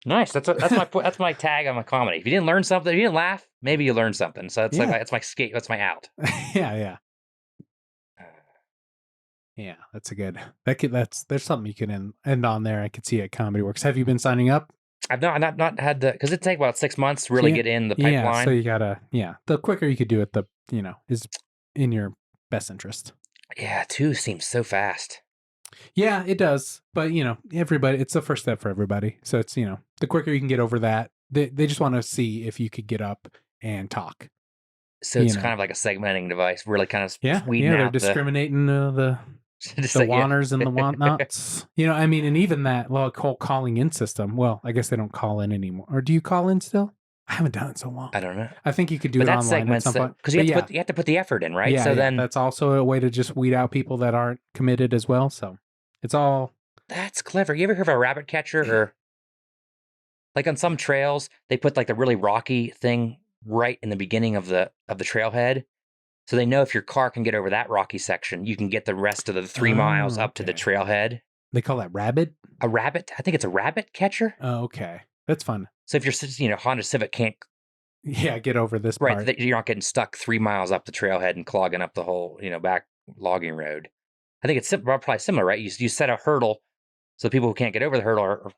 Nice. That's my that's my tag on my comedy. If you didn't learn something, if you didn't laugh, maybe you learned something. So that's like Yeah. that's my skate. That's my out. Yeah, yeah. Yeah, that's a good. There's something you can end on there. I could see at Comedy Works. Have you been signing up? I've not had the because it take about 6 months to really Yeah, get in the Yeah, pipeline. so you gotta. Yeah, the quicker you could do it, the is in your best interest. Yeah, 2 seems so fast. Yeah, it does. But everybody. It's the first step for everybody. So it's the quicker you can get over that. They just want to see if you could get up and talk. So it's kind of like a segmenting device, really kind of weeding they're out discriminating the wanners and the whatnots. I mean, and even that whole calling in system. Well, I guess they don't call in anymore. Or do you call in still? I haven't done it so long. I don't know. I think you could do but it that online at some point. because you have to put the effort in, right? Yeah, so then that's also a way to just weed out people that aren't committed as well. So it's all. That's clever. You ever hear of a rabbit catcher or like on some trails they put like the really rocky thing right in the beginning of the trailhead, so they know if your car can get over that rocky section, you can get the rest of the 3 miles up to the trailhead. They call that rabbit. A rabbit? I think it's a rabbit catcher. Oh, okay, that's fun. So if your Honda Civic can't get over this part, right, you're not getting stuck 3 miles up the trailhead and clogging up the whole back logging road. I think it's probably similar, right? You set a hurdle so people who can't get over the hurdle are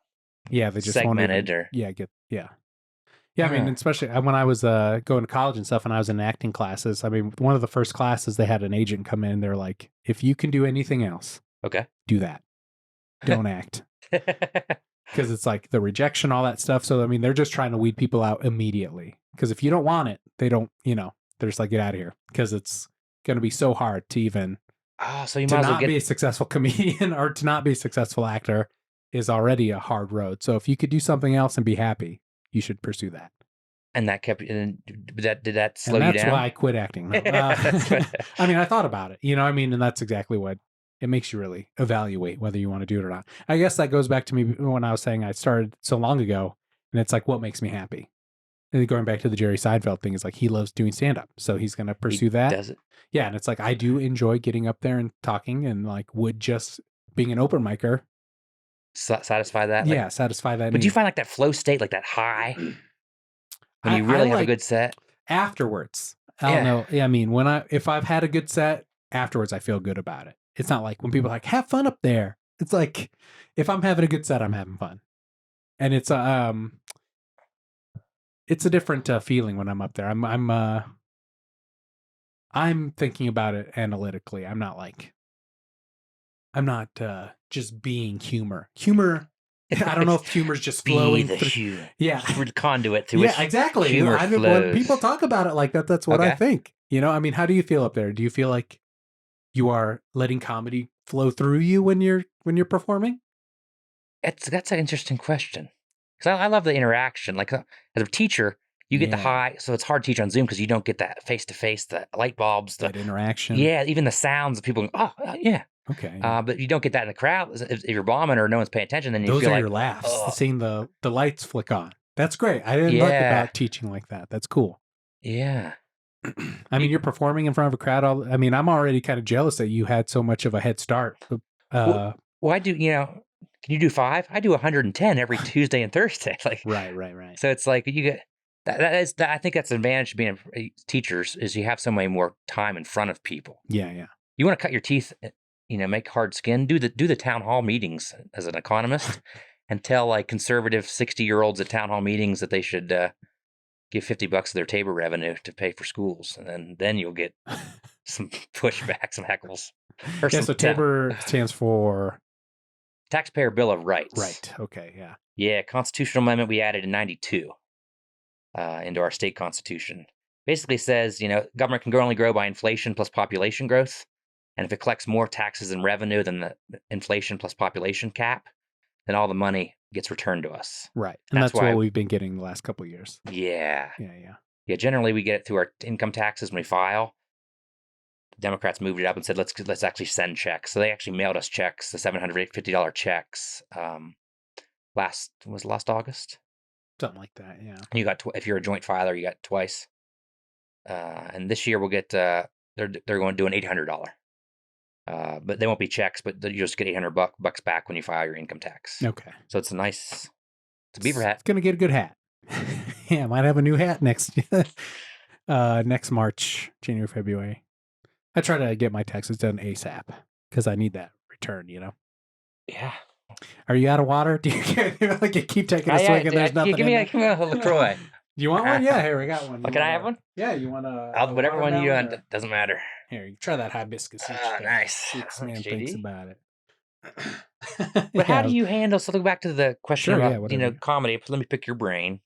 they just segmented or I mean, especially when I was going to college and stuff, and I was in acting classes. I mean, one of the first classes they had an agent come in. They're like, "If you can do anything else, okay, do that. Don't act." Because it's like the rejection, all that stuff. So I mean, they're just trying to weed people out immediately. Because if you don't want it, they don't. They're just like, get out of here. Because it's going to be so hard to even. So you to might as well not be a successful comedian or to not be a successful actor is already a hard road. So if you could do something else and be happy, you should pursue that. And that kept did that slow you down? That's why I quit acting. No. I mean, I thought about it. And that's exactly what it makes you really evaluate whether you want to do it or not. I guess that goes back to me when I was saying I started so long ago, and it's like, what makes me happy? And going back to the Jerry Seinfeld thing, is like he loves doing stand up, so he's going to pursue that. Does it? Yeah, and it's like I do enjoy getting up there and talking, and like would just being an open micer satisfy that. Yeah, satisfy that. But do you find like that flow state, like that high, when you really have a good set afterwards? I don't know. Yeah, I mean, if I've had a good set afterwards, I feel good about it. It's not like when people are like have fun up there. It's like if I'm having a good set, I'm having fun, and it's a different feeling when I'm up there. I'm thinking about it analytically. I'm not just being humor. I don't know if humor's just flowing through. Yeah, the conduit through which exactly. Humor flows. When people talk about it like that, that's what I think. I mean, how do you feel up there? Do you feel like you are letting comedy flow through you when you're performing? That's an interesting question, because I love the interaction. Like as a teacher, you get the high, so it's hard to teach on Zoom because you don't get that face to face, the light bulbs, that interaction. Yeah, even the sounds of people going, oh yeah. Okay. But you don't get that in the crowd. If you're bombing or no one's paying attention, then you those feel are like your laughs. Seeing the lights flick on. That's great. I didn't look about teaching like that. That's cool. Yeah. I mean, you're performing in front of a crowd. I'm already kind of jealous that you had so much of a head start. Well, I do. Can you do 5? I do 110 every Tuesday and Thursday. Like right. So it's like you get that. I think that's an advantage of being teachers is you have so many more time in front of people. Yeah. You want to cut your teeth make hard skin. Do the town hall meetings as an economist, and tell like conservative 60-year-olds at town hall meetings that they should give $50 of their Tabor revenue to pay for schools, and then you'll get some pushback, some heckles. Or Yeah, so Tabor stands for Taxpayer Bill of Rights. Right. Okay. Yeah. Yeah, constitutional amendment we added in '92 into our state constitution. Basically says, government can only grow by inflation plus population growth. And if it collects more taxes and revenue than the inflation plus population cap, then all the money gets returned to us. Right. And that's what we've been getting the last couple of years. Yeah. Yeah. Yeah, generally we get it through our income taxes when we file. The Democrats moved it up and said, let's actually send checks. So they actually mailed us checks, the $750 checks, last August? Something like that, yeah. You got, if you're a joint filer, you got twice. And this year we'll get, they're going to do an $800. But they won't be checks, but you just get $800 back when you file your income tax. Okay. So it's it's a beaver hat. It's going to get a good hat. Yeah, I might have a new hat next March, January, February. I try to get my taxes done ASAP because I need that return, Yeah. Are you out of water? Do you keep taking a swig and there's nothing give me a LaCroix. You want one? Yeah, here, we got one. Can I have one? Yeah, you want whatever one you want, doesn't matter. Here, you try that hibiscus. Nice. See what this man thinks about it. But how do you handle, so look back to the question about, comedy, let me pick your brain.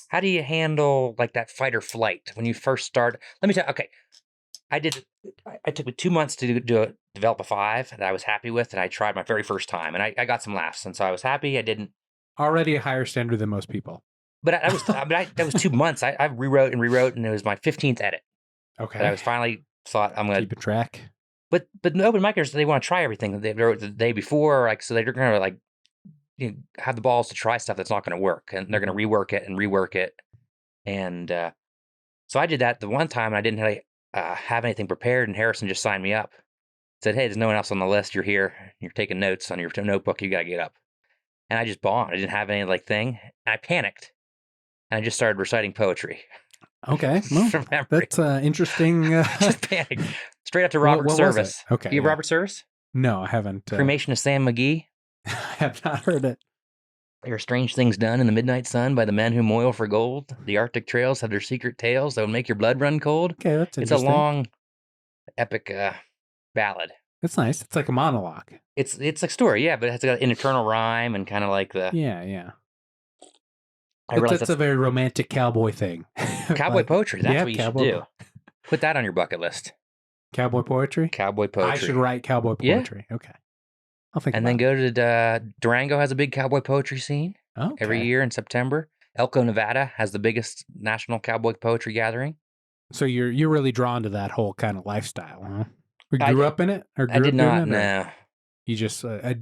How do you handle like that fight or flight when you first start? Let me tell you, okay, I took me 2 months to develop a 5 that I was happy with, and I tried my very first time, and I got some laughs, and so I was happy. I didn't already a higher standard than most people. But that was 2 months. I rewrote, and it was my 15th edit. Okay. That I was finally thought I'm gonna keep a track. But the open micers, they want to try everything. They wrote the day before, so they're gonna have the balls to try stuff that's not gonna work, and they're gonna rework it. And so I did that the one time, and I didn't really have anything prepared, and Harrison just signed me up. Said, hey, there's no one else on the list. You're here. You're taking notes on your notebook. You got to get up. And I just bombed. I didn't have any thing. And I panicked. And I just started reciting poetry. Okay. Well, that's interesting. Just panicked. Straight up to Robert Service. Okay. You have Robert Service? No, I haven't. Cremation of Sam McGee? I have not heard it. There are strange things done in the midnight sun by the men who moil for gold. The Arctic trails have their secret tales that will make your blood run cold. Okay, that's interesting. It's a long, epic ballad. It's nice. It's like a monologue. It's a story, yeah, but it's got an eternal rhyme and kind of like the... Yeah. I realize that's a very romantic cowboy thing. Cowboy poetry, that's what you should do. Put that on your bucket list. Cowboy poetry? Cowboy poetry. I should write cowboy poetry. Yeah. Okay. I'll think and then go to Durango has a big cowboy poetry scene every year in September. Elko, Nevada has the biggest national cowboy poetry gathering. So you're really drawn to that whole kind of lifestyle, huh? You grew up in it? Or I did not, no. You just, I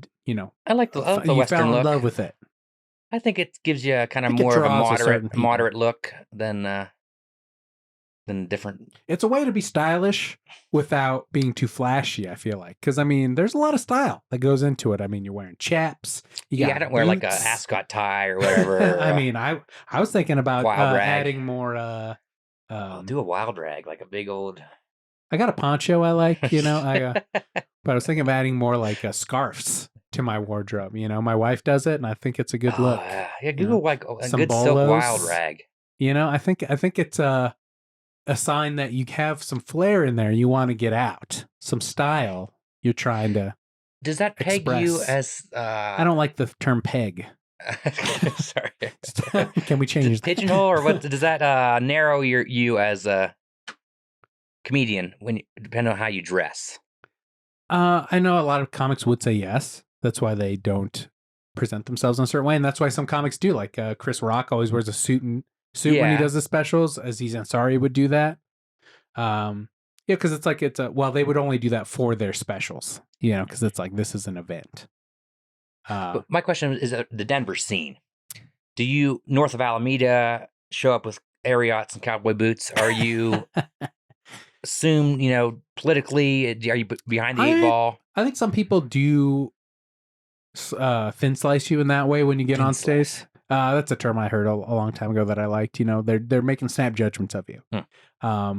like the you Western fell in look. love with it. I think it gives you kind of more of a moderate look than different. It's a way to be stylish without being too flashy, I feel like. Because, there's a lot of style that goes into it. You're wearing chaps. I don't wear like a ascot tie or whatever. I was thinking about adding more. I'll do a wild rag, like a big old... I got a poncho I like, but I was thinking of adding more like scarves to my wardrobe. My wife does it, and I think it's a good look. Yeah, Google like a good silk wild rag. I think it's a sign that you have some flair in there. You want to get out, some style. You're trying to. Does that peg you as? I don't like the term peg. Sorry. Can we change pigeonhole, or what? Does that narrow you as a comedian depending on how you dress? I know a lot of comics would say yes. That's why they don't present themselves in a certain way, and that's why some comics do. Like Chris Rock always wears a suit when he does the specials. Aziz Ansari would do that. Because it's like they would only do that for their specials. Because it's like this is an event. But my question is the Denver scene. Do you north of Alameda show up with Ariats and cowboy boots? Are you assume politically? Are you behind the 8 ball? I think some people do thin slice you in that way when you get on stage. That's a term I heard a long time ago that I liked. They're making snap judgments of you. But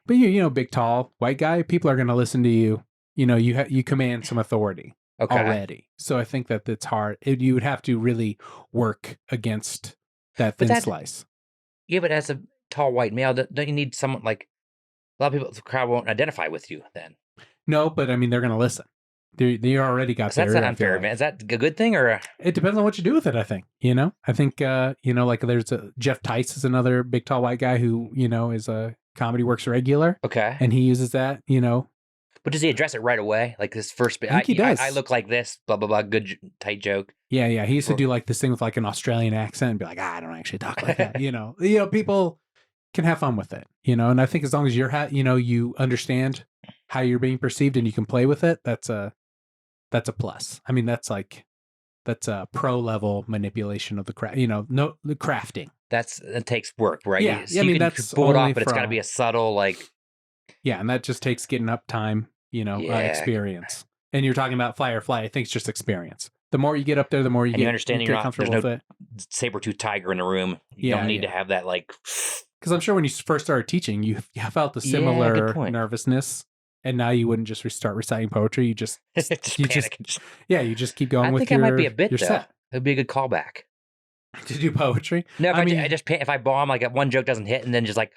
big tall white guy, people are going to listen to you. you command some authority Okay. already. So I think that it's hard. You would have to really work against that But thin that slice. yeah, but as a tall white male, don't you need someone like a lot of people? The crowd won't identify with you then. No, but I mean, they're going to listen. They already got So that's there. not I feel unfair, like. man. Is that a good thing or? It depends on what you do with it, I think. I think, like there's Jeff Tice is another big, tall, white guy who, is a Comedy Works regular. Okay. And he uses that, But does he address it right away? Like this first bit? I think he does. I look like this, blah, blah, blah. Good, tight joke. Yeah. He used to do like this thing with like an Australian accent and be like, I don't actually talk like that. People can have fun with it, and I think as long as you understand how you're being perceived and you can play with it, that's a plus. I mean, that's a pro level manipulation of the craft, the crafting. It takes work, right? Yeah. So I mean, you can that's pull it only off, but it's got to be a subtle, like. Yeah. And that just takes getting up time, experience. And you're talking about fly or fly. I think it's just experience. The more you get up there, the more you get comfortable with it. Saber-toothed tiger in the room. You don't need to have that, like. Because I'm sure when you first started teaching, you felt a similar nervousness. And now you wouldn't just start reciting poetry. You just, you just keep going with your. I think it might be a bit, though. Set. It'd be a good callback. To do poetry? No, if I bomb, like one joke doesn't hit, and then just like.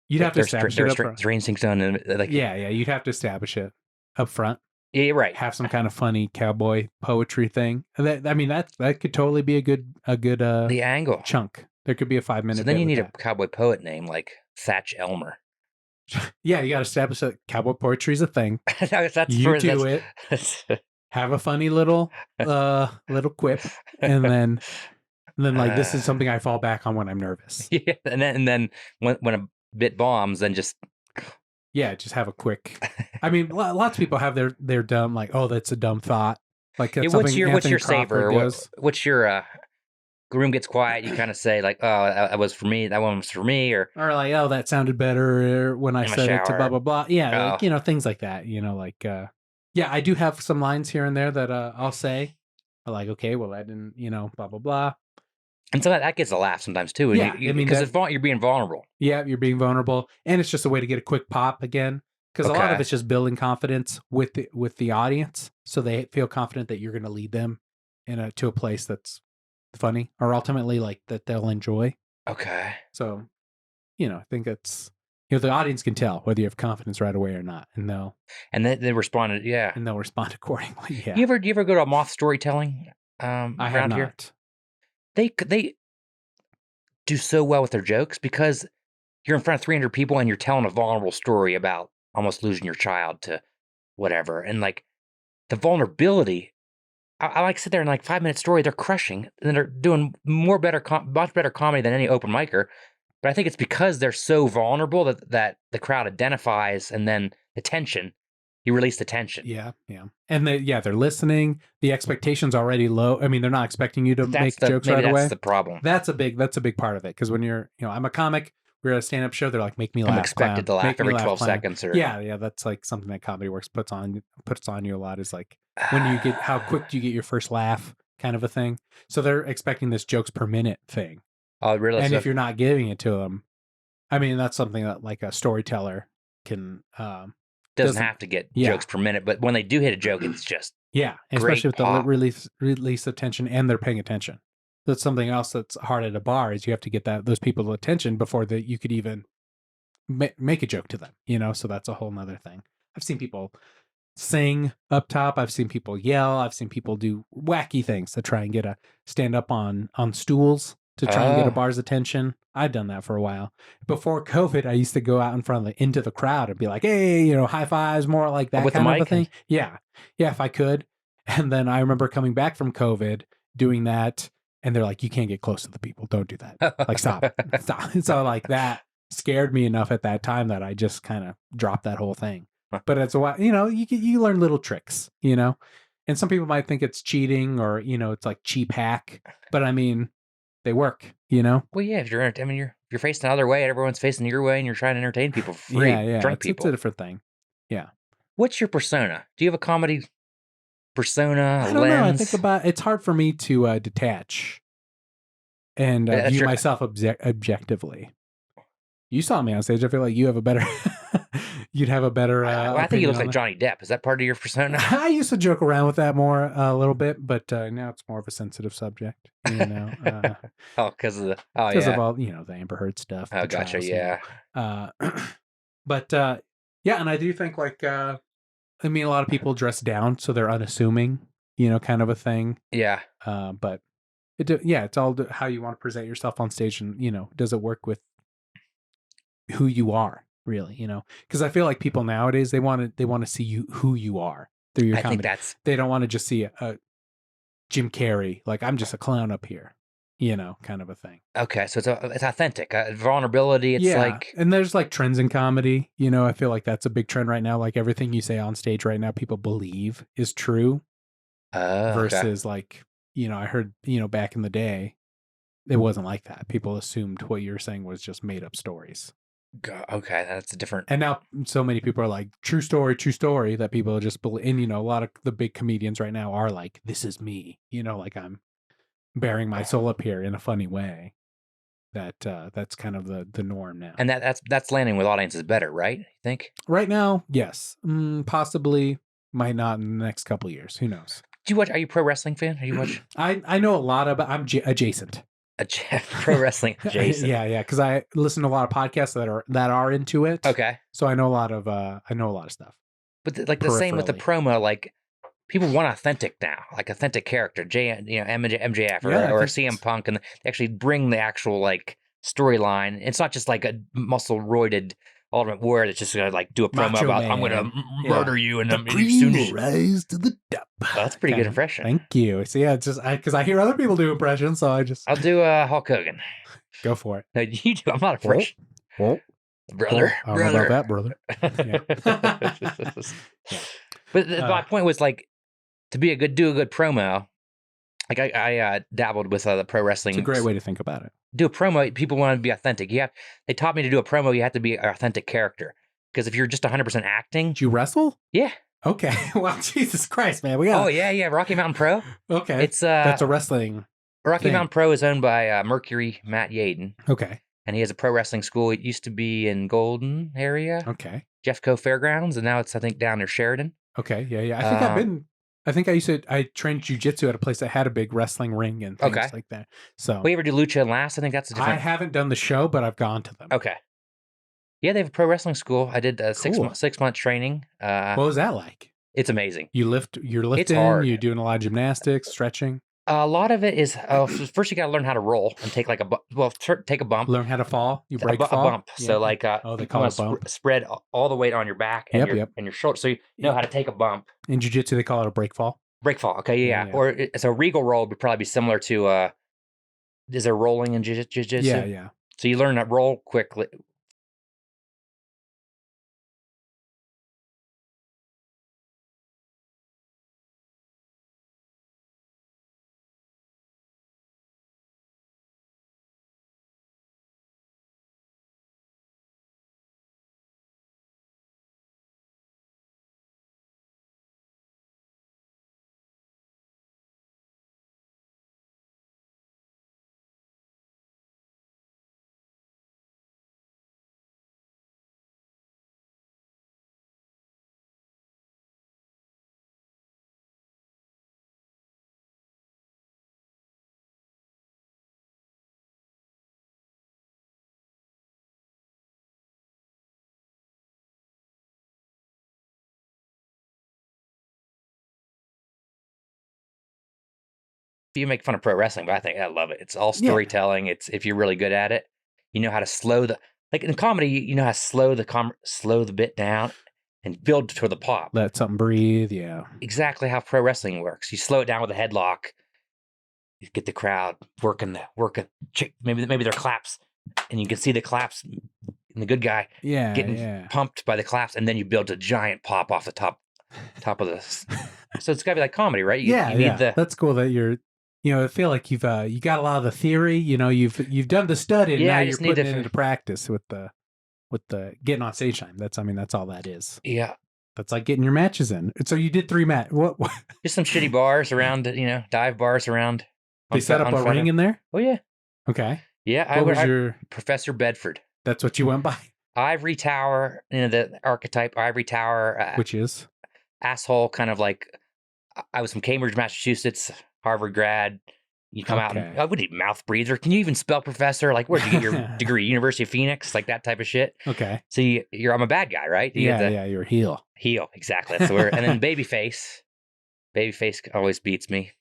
You'd have to establish it up front. Their instincts done, and like. Yeah, you'd have to establish it up front. Yeah, you're right. Have some kind of funny cowboy poetry thing. That could totally be a good the angle chunk. There could be a 5-minute. So then you need a cowboy poet name like Thatch Elmer. Yeah, you got to establish that cowboy poetry is a thing. It. Have a funny little quip, and then like this is something I fall back on when I'm nervous. Yeah, and then when a bit bombs, then just. Yeah, just have a quick. I mean, lots of people have their dumb, like, oh, that's a dumb thought. Like, that's what's your saver? What's your the room gets quiet? You kind of say like, oh, that was for me. That one was for me, or like, oh, that sounded better when I said it to blah blah blah. Yeah, like, things like that. I do have some lines here and there that I'll say. I'm like, okay, well, I didn't, blah blah blah. And so that gets a laugh sometimes too. Yeah, because you're being vulnerable. Yeah, you're being vulnerable, and it's just a way to get a quick pop again. Because a lot of it's just building confidence with the audience, so they feel confident that you're going to lead them to a place that's funny, or ultimately like that they'll enjoy. Okay. So, I think it's the audience can tell whether you have confidence right away or not, and they responded, yeah, and they'll respond accordingly. Yeah. Do you ever go to a moth storytelling? I have not. Here? They do so well with their jokes because you're in front of 300 people and you're telling a vulnerable story about almost losing your child to whatever. And like the vulnerability, I like sit there and like 5-minute story, they're crushing and they're doing much better comedy than any open micer. But I think it's because they're so vulnerable that the crowd identifies, and then the tension, you release the tension. Yeah. And they're listening. The expectation's already low. I mean, they're not expecting you to make jokes right away. That's the problem. That's a big part of it. Because when you're, I'm a comic, we're at a stand-up show, they're like, make me laugh. I'm expected to laugh every 12 seconds. Or... Yeah. That's like something that Comedy Works puts on you a lot, is like when you get, how quick do you get your first laugh kind of a thing. So they're expecting this jokes per minute thing. Oh, really? And if you're not giving it to them, I mean, that's something that like a storyteller can... doesn't have to get jokes per minute, but when they do hit a joke, it's just especially with the release of tension, and they're paying attention. That's something else that's hard at a bar, is you have to get those people's attention before you could even make a joke to them. So that's a whole nother thing. I've seen people sing up top. I've seen people yell. I've seen people do wacky things to try and stand up on stools to try and get a bar's attention. I've done that for a while. Before COVID, I used to go out in front into the crowd and be like, hey, high fives, more like that kind of a thing. Yeah. Yeah, if I could. And then I remember coming back from COVID doing that, and they're like, you can't get close to the people. Don't do that. Like, stop. So like that scared me enough at that time that I just kind of dropped that whole thing. But it's a while, you learn little tricks, and some people might think it's cheating or, it's like cheap hack, but I mean, they work, Well, yeah, if you're facing the other way, everyone's facing your way, and you're trying to entertain people for free. Yeah, people. It's a different thing. Yeah. What's your persona? Do you have a comedy persona? I don't know. I think it's hard for me to detach and view myself objectively. You saw me on stage. I feel like you have a better you'd have a better. Well, I think he looks like Johnny Depp. Is that part of your persona? I used to joke around with that more a little bit, but now it's more of a sensitive subject. You know, Oh, because of the because of yeah. all the Amber Heard stuff. Oh, the gotcha. trials, Yeah. But yeah, and I do think like I mean, a lot of people dress down, so they're unassuming. Kind of a thing. Yeah. But it's all how you want to present yourself on stage, and does it work with who you are, really? Because I feel like people nowadays they want to see you who you are through your I think comedy. They don't want to just see a Jim Carrey, like I'm just a clown up here, kind of a thing. Okay, so it's authentic. Vulnerability. It's like, and there's like trends in comedy. I feel like that's a big trend right now. Like everything you say on stage right now, people believe is true. Versus like, I heard, back in the day, it wasn't like that. People assumed what you were saying was just made up stories. Okay, that's a different. And now so many people are like, true story, that people just believe. And, a lot of the big comedians right now are like, this is me, like I'm bearing my soul up here in a funny way. That's kind of the norm now. And that's landing with audiences better, right? You think? Right now, yes. Possibly, might not in the next couple of years. Who knows? Do you watch? Are you a pro wrestling fan? Are you watch? I know a lot about. I'm adjacent. Pro wrestling adjacent. Yeah. Because I listen to a lot of podcasts that are into it. Okay. So I know a lot of stuff. But the same with the promo, like people want authentic now, like authentic character, MJF or CM Punk, and they actually bring the actual like storyline. It's not just like a muscle roided Ultimate Warrior that's just gonna like do a promo Macho about Man. I'm gonna murder you and the soon as rise to the top. Oh, that's a pretty good impression. Thank you. So yeah, it's just because I hear other people do impressions, so I'll do Hulk Hogan. Go for it. No, you do. I'm not afraid. Brother. I don't know about that, brother. Yeah. But my point was like to do a good promo. Like I dabbled with the pro wrestling. It's a great way to think about it. Do a promo. People want to be authentic. They taught me to do a promo. You have to be an authentic character. Because if you're just 100% acting. Did you wrestle? Yeah. Okay. Well, Jesus Christ, man. Oh, yeah. Rocky Mountain Pro. Okay. That's a wrestling. Rocky Mountain Pro is owned by Mercury Matt Yaden. Okay. And he has a pro wrestling school. It used to be in Golden area. Okay. Jeffco Fairgrounds. And now it's, I think, down near Sheridan. Okay. Yeah. I think I trained jiu-jitsu at a place that had a big wrestling ring and things like that. So. We ever do Lucha and Last? I think that's a different. I haven't done the show, but I've gone to them. Okay. Yeah, they have a pro wrestling school. I did a 6 month training. What was that like? It's amazing. You're lifting, it's hard. You're doing a lot of gymnastics, stretching. A lot of it is first you got to learn how to roll and take like take a bump. Learn how to fall. You break fall. A bump. Yeah. So like they call it a bump. Spread all the weight on your back and your shoulders, so you know how to take a bump. In jiu-jitsu, they call it a break fall. Break fall. Okay, yeah. Or it's a regal roll would probably be similar to is there rolling in jiu-jitsu? Yeah. So you learn to roll quickly. You make fun of pro wrestling, but I love it. It's all storytelling. It's if you're really good at it, you know how to slow like in comedy, you know how to slow the bit down and build to the pop. Let something breathe. Yeah. Exactly how pro wrestling works. You slow it down with a headlock. You get the crowd working. Maybe they're claps, and you can see the claps and the good guy getting pumped by the claps, and then you build a giant pop off the top of this. So it's got to be like comedy, right? You need That's cool that you're. I feel like you've you got a lot of the theory. You've done the study, and now you're putting it into practice with the getting on stage time. That's all that is. Yeah, that's like getting your matches in. So you did 3 matches. What? Just some shitty bars around, dive bars around. They set up a ring in there. Oh yeah. Okay. Yeah, What was your Professor Bedford? That's what you went by. ivory tower, the archetype ivory tower, Which is asshole, kind of like I was from Cambridge, Massachusetts, Harvard grad. You come out and okay. what do you mouth breather? Can you even spell professor? Like, where'd you get your degree? University of Phoenix, like that type of shit. Okay. So I'm a bad guy, right? You get Yeah, the yeah, you're a heel. heel, exactly. That's the word. And then babyface always beats me.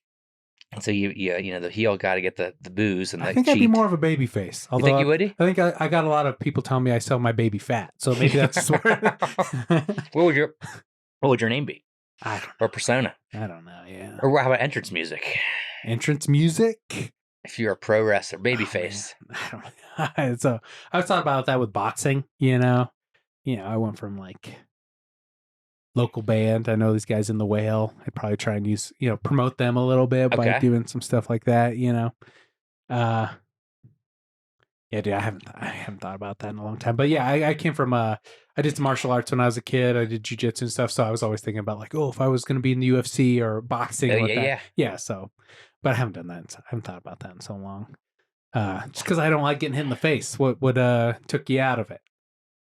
And so the heel got to get the booze and I the think cheat. I'd be more of a baby face. You think you would? I think I got a lot of people telling me I sell my baby fat, so maybe that's sort of... What would your name be? I don't know. Or persona? I don't know. Yeah. Or how about entrance music? Entrance music. If you're a pro wrestler, babyface. I don't know. So I've thought about that with boxing. I went from like local band. I know these guys in the Whale. I'd probably try and promote them a little bit by doing some stuff like that. Yeah, dude, I haven't thought about that in a long time. But yeah, I came from I did some martial arts when I was a kid. I did jiu-jitsu and stuff, so I was always thinking about like, if I was going to be in the UFC or boxing. Yeah. So, but I haven't done that. I haven't thought about that in so long. Just because I don't like getting hit in the face. What took you out of it?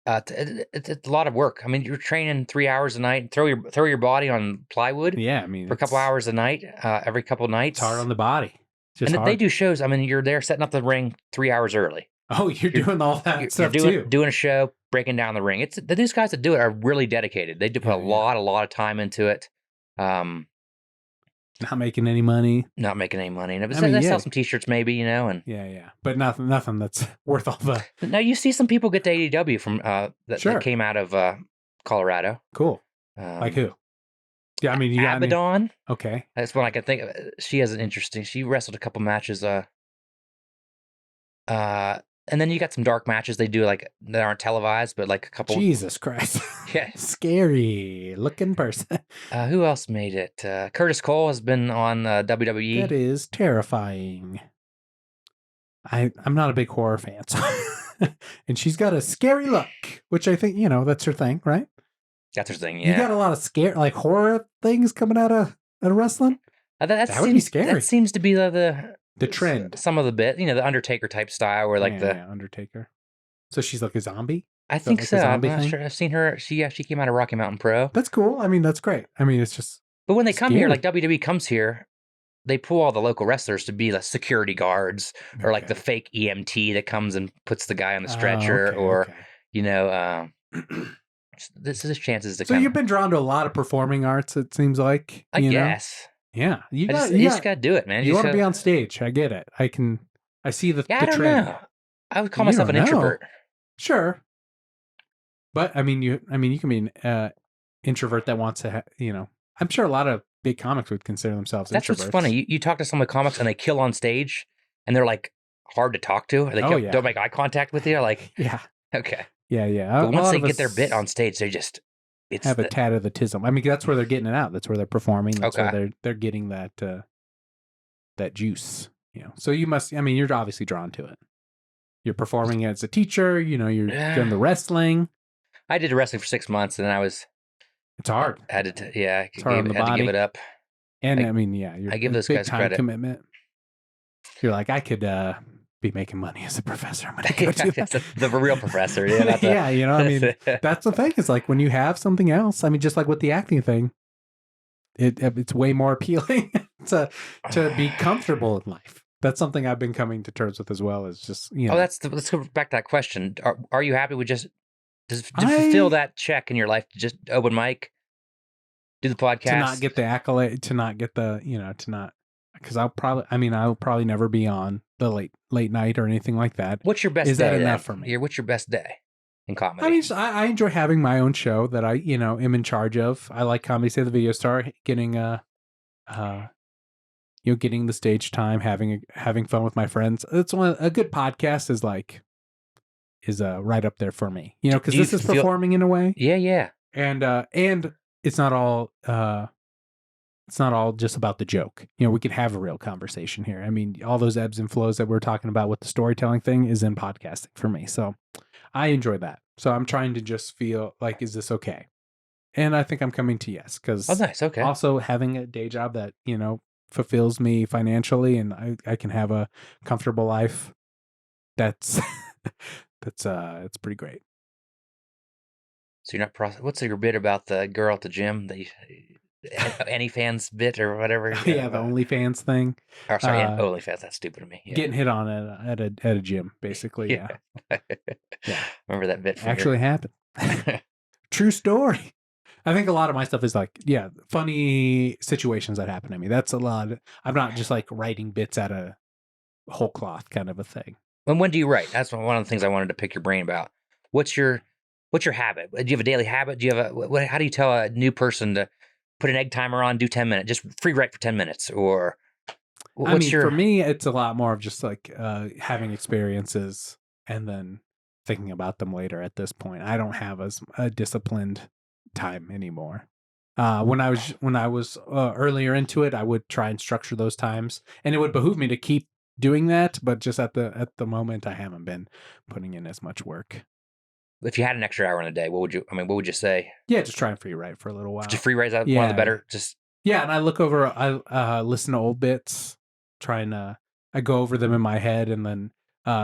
It's a lot of work. I mean, you're training 3 hours a night. Throw your body on plywood. Yeah, I mean, for a couple hours a night, every couple of nights. It's hard on the body. And they do shows. I mean, you're there setting up the ring 3 hours early. Oh, you're doing all that stuff you're too. Doing a show, breaking down the ring. These guys that do it are really dedicated. They do put a lot of time into it. Not making any money. Not making any money. They sell some T-shirts, maybe, and yeah, but nothing that's worth all the. Now you see some people get to AEW from that came out of Colorado. Cool. Like who? Yeah, I mean, you Abaddon. Okay, that's one I can think of. She has an interesting. She wrestled a couple matches. And then you got some dark matches they do that aren't televised, but like a couple. Jesus Christ. Yeah. Scary looking person. Who else made it? Curtis Cole has been on WWE. That is terrifying. I'm not a big horror fan, so and she's got a scary look, which I think, that's her thing, right? That's her thing, yeah. You got a lot of horror things coming out of wrestling? That would be scary. That seems to be the trend. Some of the bit, the Undertaker type style, where Undertaker. So she's like a zombie? I think so. I'm not sure. I've seen her. She came out of Rocky Mountain Pro. That's cool. I mean, that's great. I mean, it's just. But when they come here, like WWE comes here, they pull all the local wrestlers to be the security guards or like the fake EMT that comes and puts the guy on the stretcher this is chances to. So you've been drawn to a lot of performing arts, it seems like. I guess. Yeah, you just got to do it, man. You want to be on stage. I get it. I see the I don't trend. know. I would call myself an introvert. Sure. But I mean, you can be an introvert that wants to, I'm sure a lot of big comics would consider themselves introverts. That's what's funny. You talk to some of the comics and they kill on stage and they're like hard to talk to. They don't make eye contact with you. Like, yeah. Okay. Yeah. But once they get their bit on stage, they just have a tad of the tism. I mean, that's where they're getting it out. That's where they're performing. That's where they're getting that that juice. So you must. I mean, you're obviously drawn to it. You're performing as a teacher. You're doing the wrestling. I did wrestling for 6 months, and it's hard. I had to, I had to give it up. And you're I give those guys time credit. Commitment. You're like, I could be making money as a professor. I'm gonna go do that. The real professor. Yeah, I mean, that's the thing. Is like when you have something else. I mean, just like with the acting thing, it's way more appealing to be comfortable in life. That's something I've been coming to terms with as well. Is just let's go back to that question. Are you happy with just to fulfill that check in your life? To just open mic, do the podcast, to not get the accolade, to not get the to not. Because I'll probably never be on the late night or anything like that. What's your best day? Is that enough for me? What's your best day in comedy? I mean, I enjoy having my own show that I am in charge of. I like Comedy Save the Video Star, getting getting the stage time, having fun with my friends. It's a good podcast is right up there for me. Because this is performing in a way. Yeah. And it's not all. It's not all just about the joke. We can have a real conversation here. I mean, all those ebbs and flows that we're talking about with the storytelling thing is in podcasting for me. So I enjoy that. So I'm trying to just feel like, is this okay? And I think I'm coming to yes. Because nice. Okay. Also having a day job that, fulfills me financially and I can have a comfortable life. It's pretty great. So you're not what's your bit about the girl at the gym that you any fans bit or whatever? Yeah, the OnlyFans thing. Or sorry, OnlyFans. That's stupid of me. Yeah. Getting hit on at a gym, basically. Yeah. Yeah. Remember that bit from actually happened. True story. I think a lot of my stuff is like, yeah, funny situations that happen to me. That's a lot. I'm not just like writing bits at a whole cloth kind of a thing. And when do you write? That's one of the things I wanted to pick your brain about. What's your habit? Do you have a daily habit? Do you have how do you tell a new person to put an egg timer on, do 10 minutes, just free write for 10 minutes? Or for me, it's a lot more of just like having experiences and then thinking about them later at this point. I don't have as a disciplined time anymore. When I was earlier into it, I would try and structure those times, and it would behoove me to keep doing that. But just at the moment, I haven't been putting in as much work. If you had an extra hour in a day, what would you say? Yeah, just try and free write for a little while. Just free write, one of the better. And I look over, I listen to old bits, I go over them in my head, and then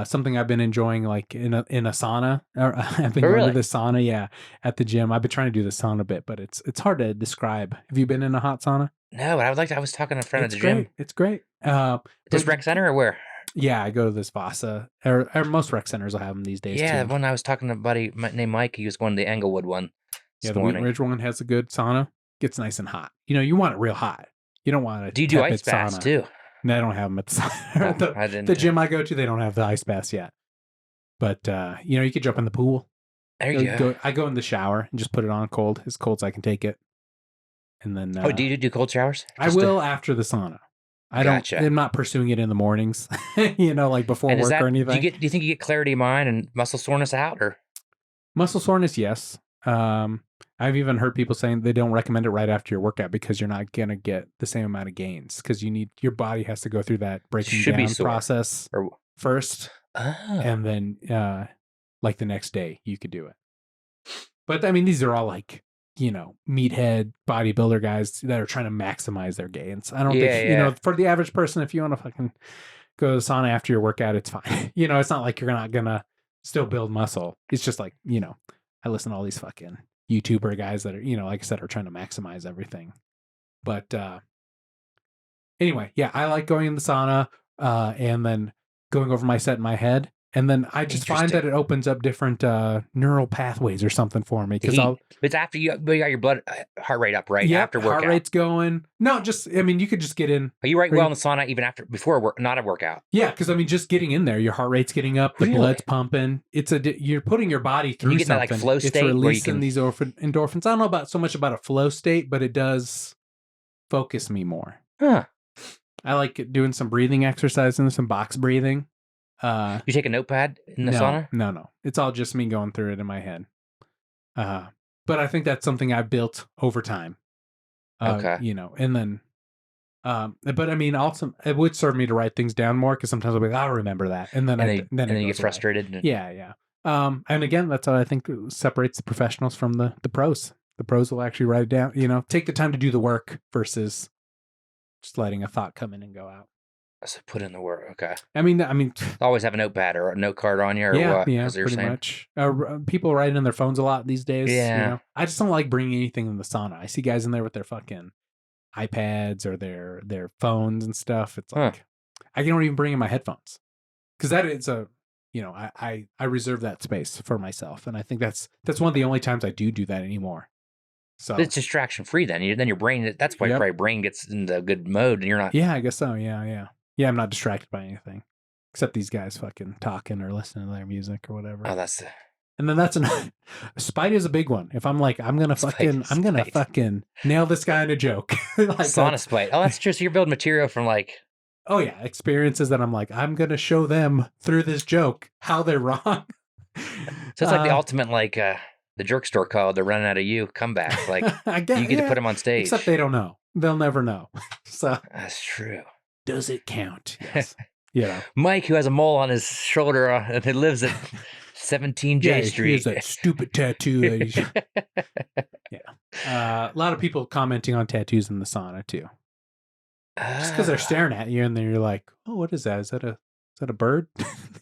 something I've been enjoying, like in a sauna. I've been going to the sauna, at the gym. I've been trying to do the sauna bit, but it's hard to describe. Have you been in a hot sauna? No, but I was talking to a friend at the gym. It's great. This rec center or where? Yeah, I go to this Vasa, or most rec centers will have them these days. Yeah, too. when I was talking to a buddy named Mike, he was going to the Englewood one. Yeah, the Wheat Ridge one has a good sauna. Gets nice and hot. You want it real hot. You don't want it. Do you do ice baths too? No, I don't have them at the sauna. The gym I go to, they don't have the ice baths yet. But you could jump in the pool. There you go. I go in the shower and just put it on cold, as cold as I can take it. And then do you do cold showers? I will after the sauna. I'm not pursuing it in the mornings, like before work or anything. Do you think you get clarity of mind and muscle soreness out, or muscle soreness? Yes. I've even heard people saying they don't recommend it right after your workout because you're not going to get the same amount of gains because your body has to go through that breaking down process first. And then, like the next day you could do it. But I mean, these are all like, meathead bodybuilder guys that are trying to maximize their gains. I don't think, for the average person, if you want to fucking go to the sauna after your workout, it's fine. It's not like you're not going to still build muscle. It's just like, I listen to all these fucking YouTuber guys that are, like I said, are trying to maximize everything. But anyway, I like going in the sauna and then going over my set in my head. And then I just find that it opens up different neural pathways or something for me. Because it's after you got your blood heart rate up, right? Yeah, after workout. Heart rate's going. No, you could just get in. Are you well in the sauna even before not a workout? Yeah, because just getting in there, your heart rate's getting up, the blood's pumping. You're putting your body through you get something. That, like, flow state it's releasing these endorphins. I don't know so much about a flow state, but it does focus me more. Huh. I like doing some breathing exercises, some box breathing. You take a notepad in the sauna? No. It's all just me going through it in my head. But I think that's something I've built over time. Okay. And then, but I mean, also it would serve me to write things down more because sometimes I'll be like, I'll remember that, and then you get frustrated. Yeah. And again, that's what I think separates the professionals from the pros. The pros will actually write it down. Take the time to do the work versus just letting a thought come in and go out. So put in the work. Okay. I mean, always have a notepad or a note card on you, or what? Yeah, pretty much. People write in their phones a lot these days. Yeah. I just don't like bringing anything in the sauna. I see guys in there with their fucking iPads or their phones and stuff. It's like I don't even bring in my headphones because that is I reserve that space for myself, and I think that's one of the only times I do that anymore. So it's distraction free. Then your brain. That's why your brain gets into a good mode, and you're not. Yeah, I guess so. Yeah. Yeah, I'm not distracted by anything except these guys fucking talking or listening to their music or whatever. Oh, and then that's Spite is a big one. If I'm like, I'm gonna fucking nail this guy in a joke. Sauna spite. Oh, that's true. So you're building material from like. Oh yeah, experiences that I'm like, I'm gonna show them through this joke how they're wrong. So it's like the ultimate the jerk store called "They're running out of you" comeback. Like you get to put them on stage. Except they don't know. They'll never know. So that's true. Does it count? Yes. Mike, who has a mole on his shoulder and he lives at 17J Street. He has that stupid tattoo. A lot of people commenting on tattoos in the sauna too. Just because they're staring at you and then you're like, oh, what is that? Is that a bird?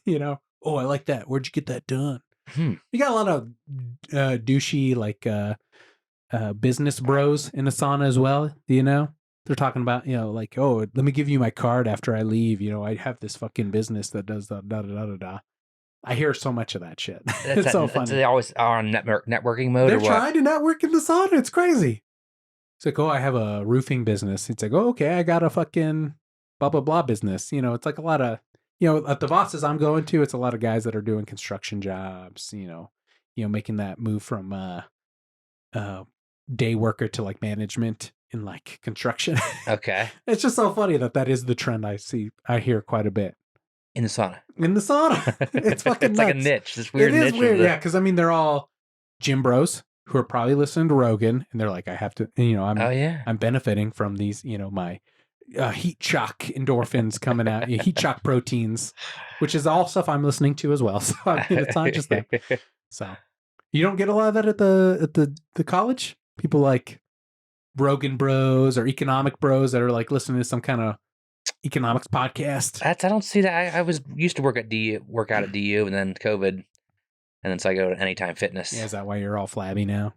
Oh, I like that. Where'd you get that done? Hmm. You got a lot of douchey like business bros in a sauna as well. Do you know? They're talking about, like, oh, let me give you my card after I leave. I have this fucking business that does da da da da da. I hear so much of that shit. It's so funny. They always are on networking mode. They're or what? trying to network in the sauna. It's crazy. It's like, oh, I have a roofing business. It's like, oh, okay, I got a fucking blah blah blah business. It's like a lot of, at the bosses I'm going to, it's a lot of guys that are doing construction jobs. Making that move from day worker to like management in like construction. Okay. It's just so funny that is the trend I hear quite a bit. In the sauna. In the sauna. It's fucking it's nuts. like a niche. This weird it is niche. Weird, yeah, because I mean they're all gym bros who are probably listening to Rogan and they're like, I have to, I'm benefiting from these, my heat shock endorphins coming out, heat shock proteins, which is all stuff I'm listening to as well. So I mean, it's not just them. So you don't get a lot of that at the college? People like Rogan bros or economic bros that are like listening to some kind of economics podcast. I don't see that. I was used to work out at DU, and then COVID, and then so I go to Anytime Fitness. Yeah, is that why you're all flabby now?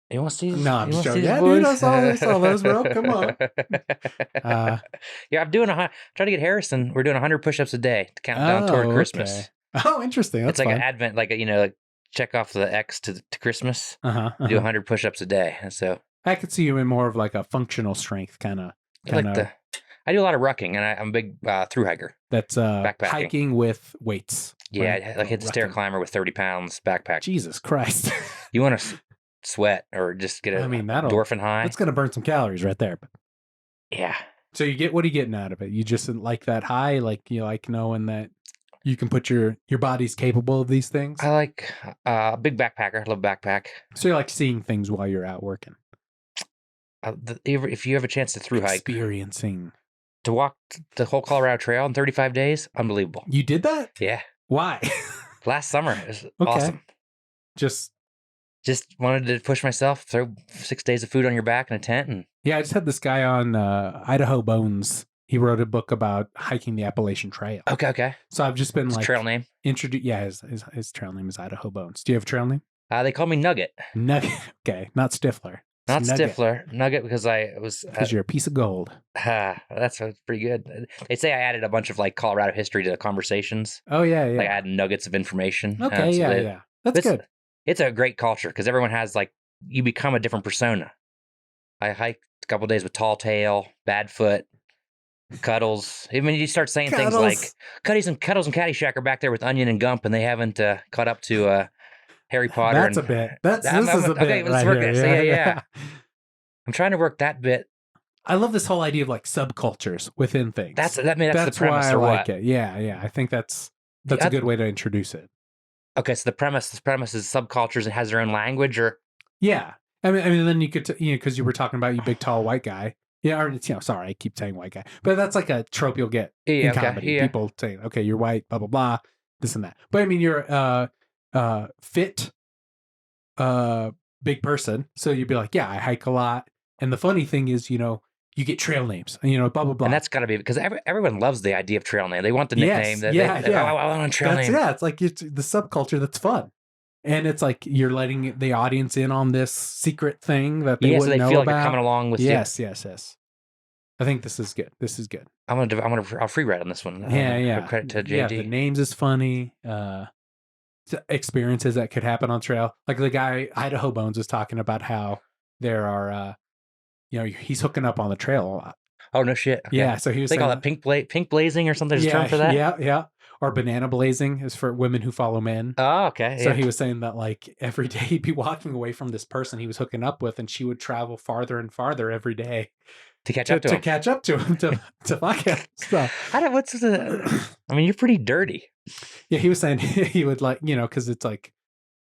You want to see? No, I'm just joking. Yeah, dude, I saw those, bro. Come on. Yeah, I'm trying to get Harrison. We're doing 100 push-ups a day to count down toward Christmas. Oh, interesting. That's it's like fun. an advent, like check off the X to Christmas. Do 100 push-ups a day. And so I could see you in more of like a functional strength kind of. I do a lot of rucking, and I'm a big thru hiker. That's backpacking. Hiking with weights. Yeah, right? like hit the stair climber with 30 pounds backpack. Jesus Christ. You want to sweat or just get endorphin high? That's going to burn some calories right there. Yeah. So what are you getting out of it? You just like that high? Like you like knowing that you can put your body's capable of these things? I like a big backpacker. I love backpack. So you like seeing things while you're out working? If you have a chance to thru hike. Experiencing. To walk the whole Colorado Trail in 35 days, unbelievable. You did that? Yeah. Why? Last summer. It was awesome. Just wanted to push myself, throw 6 days of food on your back in a tent. And yeah, I just had this guy on Idaho Bones. He wrote a book about hiking the Appalachian Trail. Okay. So I've just been his trail name? Yeah, his trail name is Idaho Bones. Do you have a trail name? They call me Nugget. Nugget. Okay, not Stiffler. Not Nugget. Stiffler. Nugget because because you're a piece of gold. That's pretty good. They say I added a bunch of like Colorado history to the conversations. Oh yeah. Like I add nuggets of information. Okay, yeah. That's good. It's a great culture because everyone has you become a different persona. I hiked a couple of days with Tall Tail, Badfoot, Cuddles. Even you start saying things like Cuddles and Caddyshack are back there with Onion and Gump, and they haven't caught up to Harry Potter. That's a bit. This is a bit. Okay, let's work it. Yeah. I'm trying to work that bit. I love this whole idea of like subcultures within things. That's the premise, why I or like what? it. Yeah. I think that's a good way to introduce it. Okay, so the premise is subcultures and has their own language, or yeah. I mean, then you could because you were talking about you big tall white guy. Yeah, or sorry, I keep saying white guy, but that's like a trope you'll get in comedy. Yeah. People saying, "Okay, you're white," blah blah blah, this and that. But I mean, you're fit, big person, so you'd be like, "Yeah, I hike a lot." And the funny thing is, you get trail names, blah blah blah. And that's got to be because everyone loves the idea of trail name. They want the nickname. Yes, I want a trail name. Yeah, it's like it's the subculture that's fun. And it's like you're letting the audience in on this secret thing that they wouldn't know feel about. Like they're coming along with you. Yes. I think this is good. I'll free write on this one. Yeah. Credit to JD. Yeah, the names is funny. Experiences that could happen on trail. Like the guy Idaho Bones was talking about how there are, he's hooking up on the trail a lot. Oh no shit. Okay. Yeah, so he was saying call that pink blazing or something. There's a term for that. Yeah. Or banana blazing is for women who follow men. Oh, okay. So he was saying that like every day he'd be walking away from this person he was hooking up with, and she would travel farther and farther every day to catch up to him. To catch up to him to fuck him. So I mean, you're pretty dirty. Yeah, he was saying he would because it's like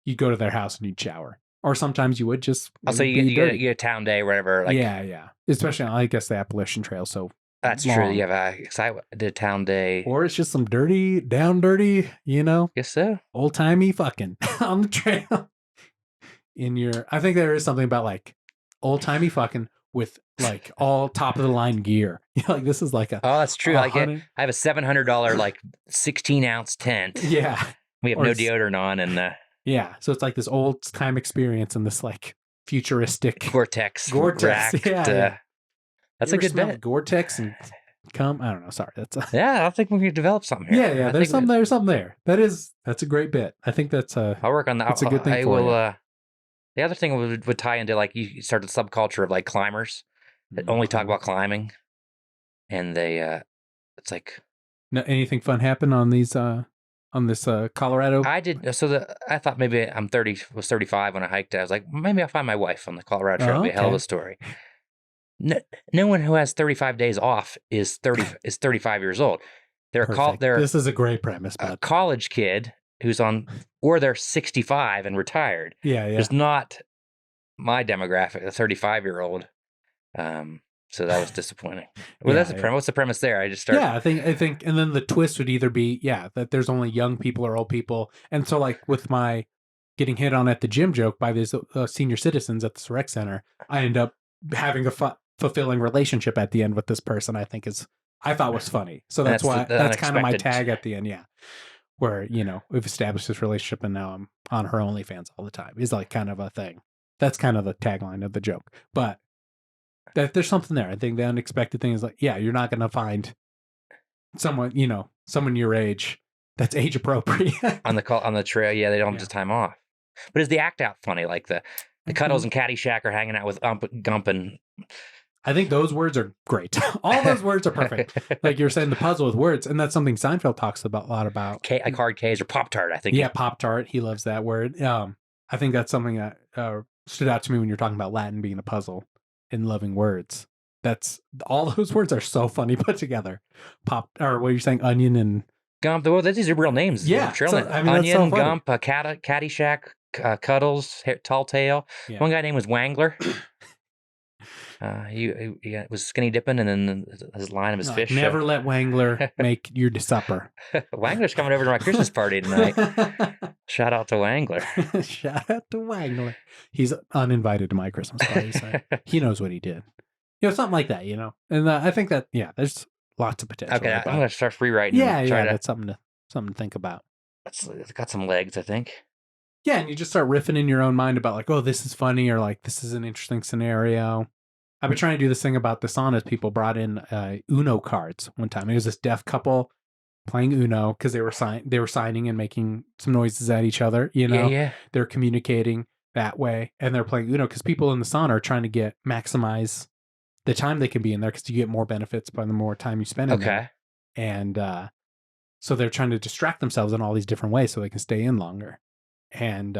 you'd go to their house and you'd shower, or sometimes you would just. So you get a town day, or whatever. Like, yeah. Especially on, I guess, the Appalachian Trail. So. That's long. true. Yeah, because I did town day. Or it's just some dirty, Guess so. Old timey fucking on the trail. I think there is something about like old timey fucking with like all top of the line gear. Like this is like a. Oh, that's true. Like I have a $700 like 16-ounce tent. Yeah. We have Or no it's- deodorant on and Yeah. So it's like this old time experience and this like futuristic Gore-Tex. Gore-Tex. Racked, Yeah. That's You a ever good smell bet. Gore-Tex and cum. I don't know. Sorry. That's Yeah, I think we can develop something here. yeah. I There's think something there. That's a great bit. I think that's I'll work on that. That's a good thing I for will. you. The other thing would tie into like you start the subculture of like climbers that only talk about climbing, and they it's like No, anything fun happen on these on this Colorado? I did. So I thought maybe was 35 when I hiked it. I was like, maybe I'll find my wife on the Colorado Trail. It'll be a hell of okay. a story. No one who has 35 days off is 35 years old. Perfect. They're This is a great premise, a but college kid who's on, or they're 65 and retired. yeah. There's not my demographic, a 35-year-old. So that was disappointing. Well, Yeah, that's the premise. What's the premise there? I just started. Yeah, I think, and then the twist would either be, that there's only young people or old people. And so like with my getting hit on at the gym joke by these senior citizens at this rec center, I end up having a fulfilling relationship at the end with this person I thought was funny. So that's why, that's kind of my tag at the end. Yeah. Where, we've established this relationship and now I'm on her OnlyFans all the time is like kind of a thing. That's kind of the tagline of the joke. But that there's something there. I think the unexpected thing is like, you're not going to find someone your age that's age appropriate on the trail. Yeah, they don't have the time off. But is the act out funny? Like the Cuddles and Caddyshack are hanging out with Gump and. I think those words are great. All those words are perfect. Like you're saying, the puzzle with words, and that's something Seinfeld talks a lot about. Hard K's or Pop-Tart, I think. Yeah, Pop-Tart. He loves that word. I think that's something that stood out to me when you're talking about Latin being a puzzle and loving words. That's all those words are so funny put together. Or what you're saying, onion and Gump. Well, these are real names. Yeah, Trail so, names. I mean, that's so Onion, funny. Gump, Caddyshack, Cuddles, Tall Tale. Yeah. One guy named was Wangler. He was skinny dipping, and then his line of his fish. Never let Wangler make your supper. Wangler's coming over to my Christmas party tonight. Shout out to Wangler. Shout out to Wangler. He's uninvited to my Christmas party, so he knows what he did. Something like that, And I think that, there's lots of potential. Okay, I'm going to start rewriting. That's something to think about. It's got some legs, I think. Yeah, and you just start riffing in your own mind about like, oh, this is funny, or like, this is an interesting scenario. I've been trying to do this thing about the saunas. People brought in Uno cards one time. It was this deaf couple playing Uno because they were signing and making some noises at each other. Yeah. They're communicating that way, and they're playing Uno because people in the sauna are trying to maximize the time they can be in there because you get more benefits by the more time you spend in there. And so they're trying to distract themselves in all these different ways so they can stay in longer. And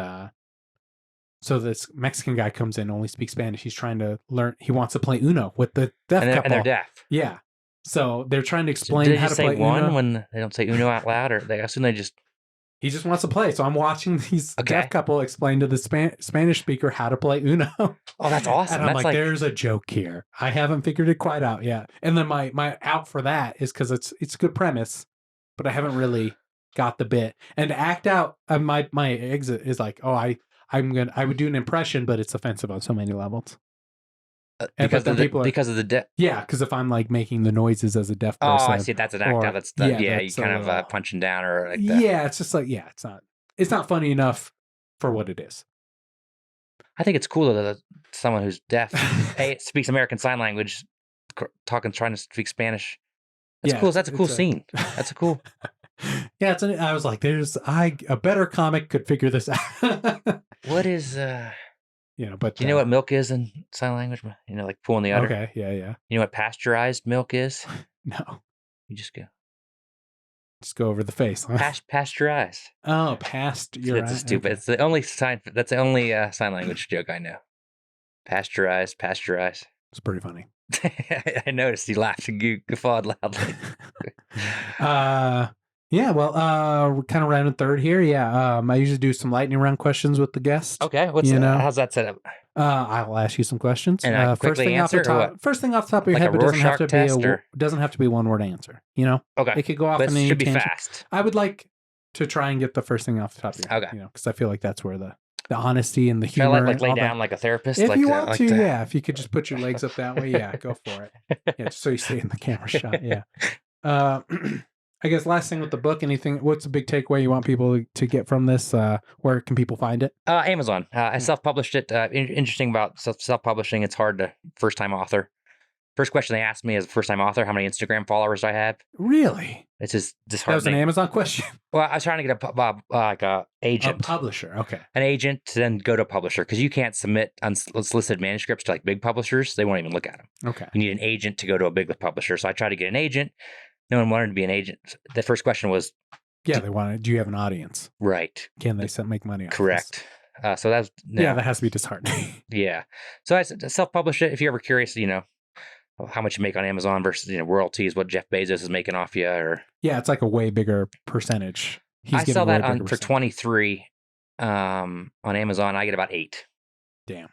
so this Mexican guy comes in, only speaks Spanish. He's trying to learn. He wants to play Uno with the deaf couple. And they're deaf. Yeah. So they're trying to explain Did how you to play say one Uno. when they don't say Uno out loud, or I assume they just. He just wants to play. So I'm watching these deaf couple explain to the Spanish speaker how to play Uno. Oh, that's awesome. And I'm that's like, there's a joke here. I haven't figured it quite out yet. And then my out for that is because it's a good premise, but I haven't really got the bit. And to act out, my exit is like, oh, I would do an impression, but it's offensive on so many levels. Because of the deaf. Yeah, because if I'm like making the noises as a deaf person. Oh, I see. That's an act out. That's you kind of punching down or like that. Yeah, it's just like it's not funny enough for what it is. I think it's cool that someone who's deaf speaks American Sign Language, trying to speak Spanish. That's cool. That's a cool scene. That's a cool. Yeah, I was like, a better comic could figure this out. What is but do you know what milk is in sign language? Like pulling the udder. Okay, yeah. You know what pasteurized milk is? No. You just go over the face. Huh? Pasteurize. Oh, you're That's stupid. Okay. It's the only sign. That's the only sign language joke I know. Pasteurize. It's pretty funny. I noticed you laughed and guffawed loudly. Yeah, well, we're kind of rounding third here. Yeah, I usually do some lightning round questions with the guest. Okay, how's that set up? I'll ask you some questions. And I quickly answer. First thing off the top of your head, but doesn't have to be a one-word answer. Okay, it could go off. It should be fast. I would like to try and get the first thing off the top of your head. Okay, because I feel like that's where the honesty and the humor. Should I lay down like a therapist? If you want to, yeah. If you could just put your legs up that way, yeah, go for it. Yeah, just so you stay in the camera shot. Yeah. I guess last thing with the book, what's a big takeaway you want people to get from this? Where can people find it? Amazon. I self-published it. Interesting about self-publishing. It's hard to first-time author. First question they asked me as a first-time author, how many Instagram followers do I have? Really? It's just That was disheartening. an Amazon question. Well, I was trying to get a agent. A publisher. Okay. An agent to then go to a publisher, because you can't submit unsolicited manuscripts to like big publishers. They won't even look at them. Okay. You need an agent to go to a big publisher. So I tried to get an agent. No one wanted to be an agent. The first question was, Yeah, they wanted. Do you have an audience? right. Can they make money off Correct. So that's this? Yeah, that has to be disheartening. yeah. So I self-published it. If you're ever curious, how much you make on Amazon versus royalties, what Jeff Bezos is making off you, or Yeah, it's like a way bigger percentage. I sell that for 23 on Amazon. I get about 8. Damn.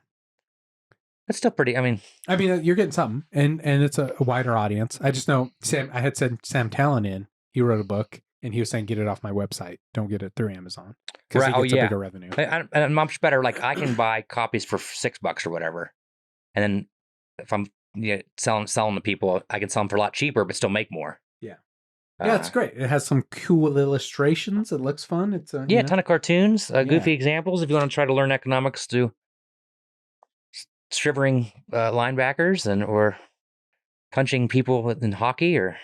That's still pretty. I mean, you're getting something, and it's a wider audience. I just know I had said Sam Talon in. He wrote a book, and he was saying, "Get it off my website. Don't get it through Amazon because he gets a bigger revenue." And much better. Like I can buy copies for $6 or whatever, and then if I'm selling to people, I can sell them for a lot cheaper, but still make more. Yeah. Yeah, it's great. It has some cool illustrations. It looks fun. It's a ton of cartoons, goofy examples. If you want to try to learn economics to shivering linebackers or punching people in hockey or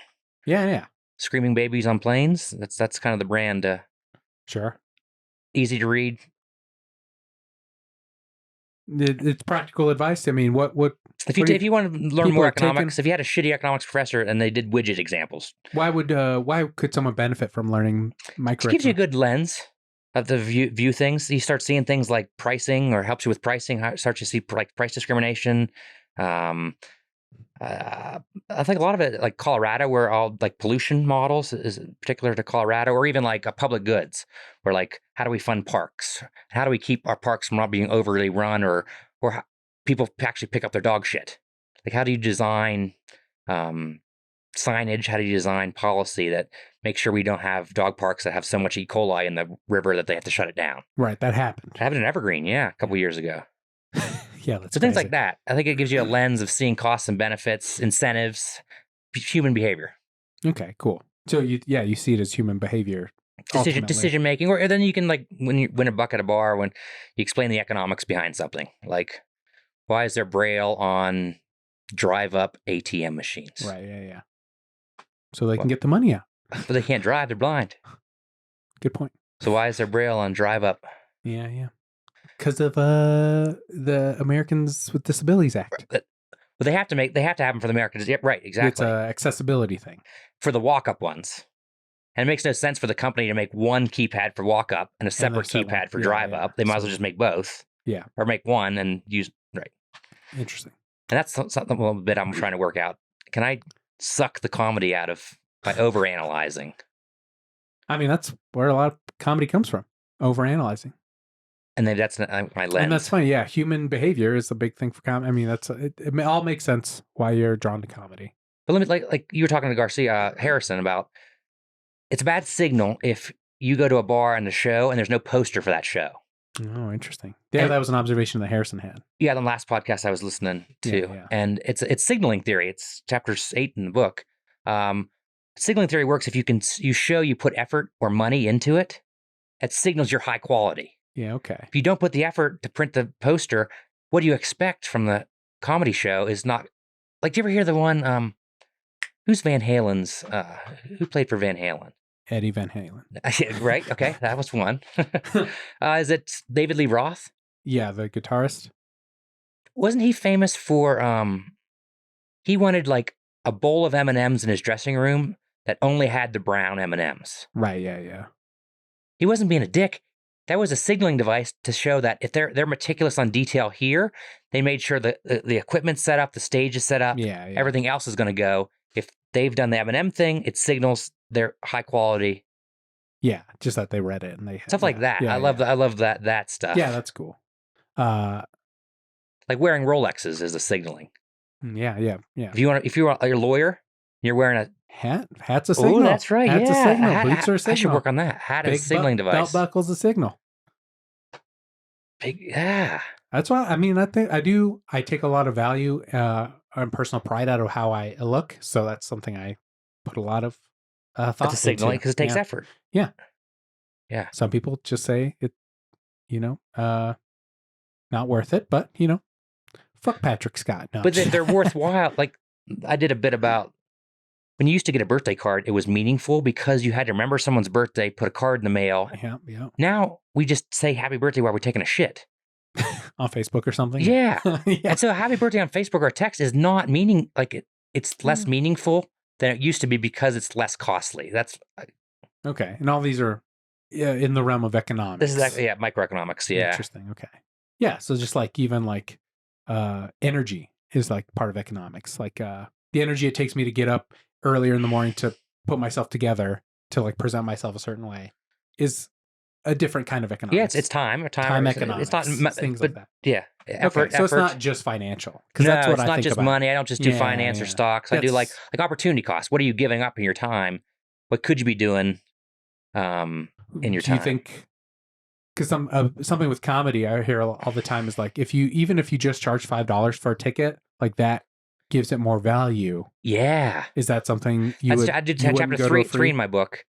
screaming babies on planes. That's kind of the brand. Sure. Easy to read. It's practical advice. I mean, what if you want to learn more economics, if you had a shitty economics professor and they did widget examples, why could someone benefit from learning micro? It gives you a good lens of the view things. You start seeing things like pricing, or helps you with pricing. Start to see like price discrimination. I think a lot of it, like Colorado, where all like pollution models is particular to Colorado, or even like public goods, where like how do we fund parks? How do we keep our parks from not being overly run, or how people actually pick up their dog shit? Like how do you design signage? How do you design policy that makes sure we don't have dog parks that have so much E. coli in the river that they have to shut it down? Right, that happened. It happened in Evergreen, a couple years ago. Yeah, that's so things like that. I think it gives you a lens of seeing costs and benefits, incentives, human behavior. Okay, cool. So you see it as human behavior, decision making, or then you can, like when you win a buck at a bar, when you explain the economics behind something, like why is there Braille on drive-up ATM machines? Right. Yeah. So they can get the money out. But they can't drive; they're blind. Good point. So why is there Braille on drive-up? Yeah. Because of the Americans with Disabilities Act. But they have to have them for the Americans. Yeah, right, exactly. It's an accessibility thing. For the walk-up ones. And it makes no sense for the company to make one keypad for walk-up and a separate keypad for drive-up. They might as well just make both. Yeah. Or make one and use, right. Interesting. And that's something a little bit I'm trying to work out. Can I suck the comedy out of by overanalyzing? I mean, that's where a lot of comedy comes from. Overanalyzing. And then that's my lens. And that's funny. Yeah. Human behavior is a big thing for comedy. I mean, it all makes sense why you're drawn to comedy. But let me, like you were talking to Garcia Harrison about, it's a bad signal if you go to a bar and a show and there's no poster for that show. Oh, interesting. Yeah, that was an observation that Harrison had. Yeah, the last podcast I was listening to. Yeah. And it's signaling theory. It's chapter 8 in the book. Signaling theory works if you put effort or money into it. It signals your high quality. Yeah, okay. If you don't put the effort to print the poster, what do you expect from the comedy show is not... Like, do you ever hear the one... who's Van Halen's... who played for Van Halen? Eddie Van Halen. Right, okay, that was one. Is it David Lee Roth? Yeah, the guitarist. Wasn't he famous for... he wanted, like, a bowl of M&Ms in his dressing room that only had the brown M&Ms. Right, yeah. He wasn't being a dick. That was a signaling device to show that if they're meticulous on detail here, they made sure that the equipment's set up, the stage is set up, everything else is going to go. If they've done the M&M thing, it signals their high quality. Yeah, just that they read it and they stuff like that. I love that stuff. Yeah, that's cool. Like wearing Rolexes is a signaling. Yeah. If you're a lawyer, you're wearing a hat. Hat's a signal. Oh, that's right. Hat's a signal. Boots are a signal. I should work on that. Hat is a signaling device. Belt buckle's a signal. Yeah. That's why, I mean, I take a lot of value and personal pride out of how I look. So that's something I put a lot of thought That's a signal into. because it takes Yeah. effort. Yeah. Yeah. Some people just say it, not worth it, but fuck Patrick Scott. No, But they're worthwhile. Like I did a bit about when you used to get a birthday card, it was meaningful because you had to remember someone's birthday, put a card in the mail. yeah. Now we just say happy birthday while we're taking a shit. On Facebook or something. Yeah. Yeah. And so happy birthday on Facebook or text is not it's less meaningful than it used to be because it's less costly. That's Okay. And all these are in the realm of economics. this is actually microeconomics. Yeah. Interesting. Okay. Yeah. So just like even like energy is like part of economics. Like the energy it takes me to get up earlier in the morning to put myself together to like present myself a certain way is a different kind of economics. Yeah, it's time economics. It's not things but, like that. Yeah. Effort. Okay. So it's not just financial. Because No, that's what it's I not think just about. money. I don't just do finance or stocks. I do like opportunity costs. What are you giving up in your time? What could you be doing in your time? Do you think? Because something with comedy I hear all the time is like if you just charge $5 for a ticket, like that gives it more value. Yeah. Is that something I did chapter three in my book.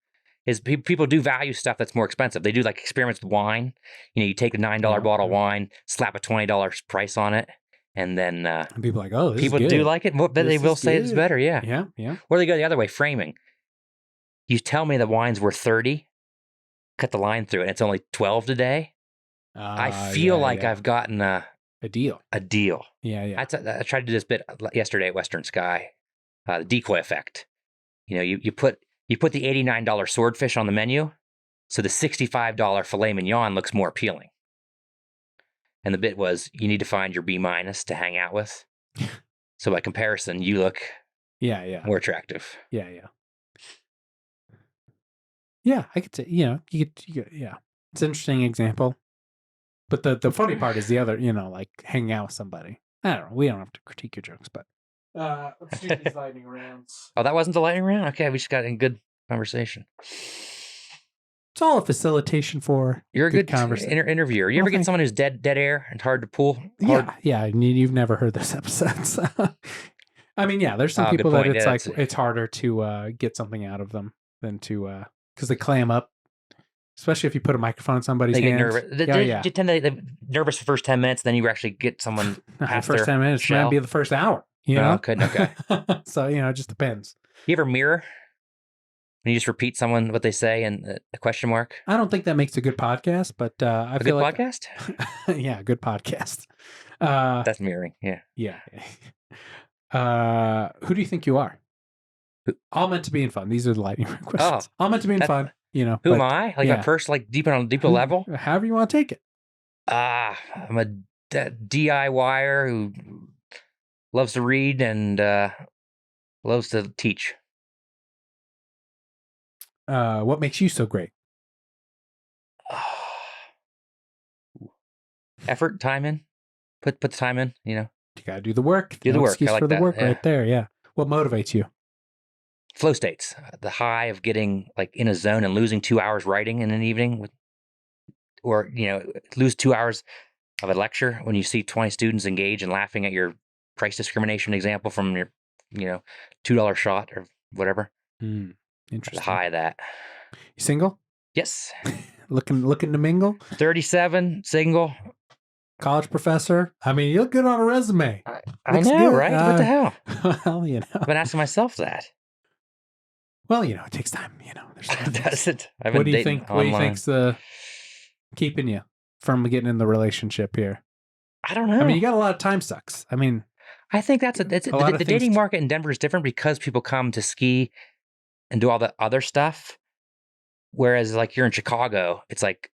Is people do value stuff that's more expensive. They do like experiments with wine. You take a $9 bottle of wine, slap a $20 price on it, and then and people are like, oh, this people is good. do like it. But they will say it's better. Yeah. Yeah. Or they go the other way, framing. You tell me the wine's worth 30, cut the line through it, and it's only 12 today. I feel like I've gotten a deal. A deal. Yeah. I tried to do this bit yesterday at Western Sky, the decoy effect. You put the $89 swordfish on the menu, so the $65 filet mignon looks more appealing. And the bit was, you need to find your B- to hang out with. So by comparison, you look more attractive. Yeah. Yeah, I could say, you get, it's an interesting example. But the funny part is the other, like hanging out with somebody. I don't know. We don't have to critique your jokes, but let's do these lightning rounds. Oh, that wasn't the lightning round? Okay, we just got in good conversation. It's all a facilitation for You're a good conversation. interviewer. You ever get someone who's dead air and hard to pull? Yeah. You've never heard those episodes. I mean, yeah, there's some people that it's harder to get something out of them than to because they clam up, especially if you put a microphone in somebody's hand. They get nervous. You tend to get nervous the first 10 minutes, then you actually get someone past the first 10 minutes. It might be the first hour. Okay. So it just depends. You ever mirror? When you just repeat what they say and a question mark? I don't think that makes a good podcast, but I feel like podcast? Yeah, good podcast. That's mirroring. Yeah. Who do you think you are? All meant to be in fun. These are the lightning round questions. All meant to be in fun. Who am I? Like a person, like deeper level? However you want to take it. I'm a DIYer who loves to read and loves to teach. What makes you so great? Effort, time in. Put the time in, You gotta do the work. Do the work. Excuse for the work right there, yeah. What motivates you? Flow states. The high of getting like in a zone and losing 2 hours writing in an evening or lose 2 hours of a lecture when you see 20 students engage and laughing at your price discrimination example from your, $2 shot or whatever. Interesting. The high of that. You single? Yes. looking to mingle? 37, single. College professor. I mean, you look good on a resume. I know, good. Right? What the hell? Well, I've been asking myself that. Well, it takes time. Does it? What do you think? What do you think's keeping you from getting in the relationship here? I don't know. I mean, you got a lot of time sucks. I mean, I think the dating market in Denver is different because people come to ski and do all the other stuff. Whereas, like you're in Chicago, it's like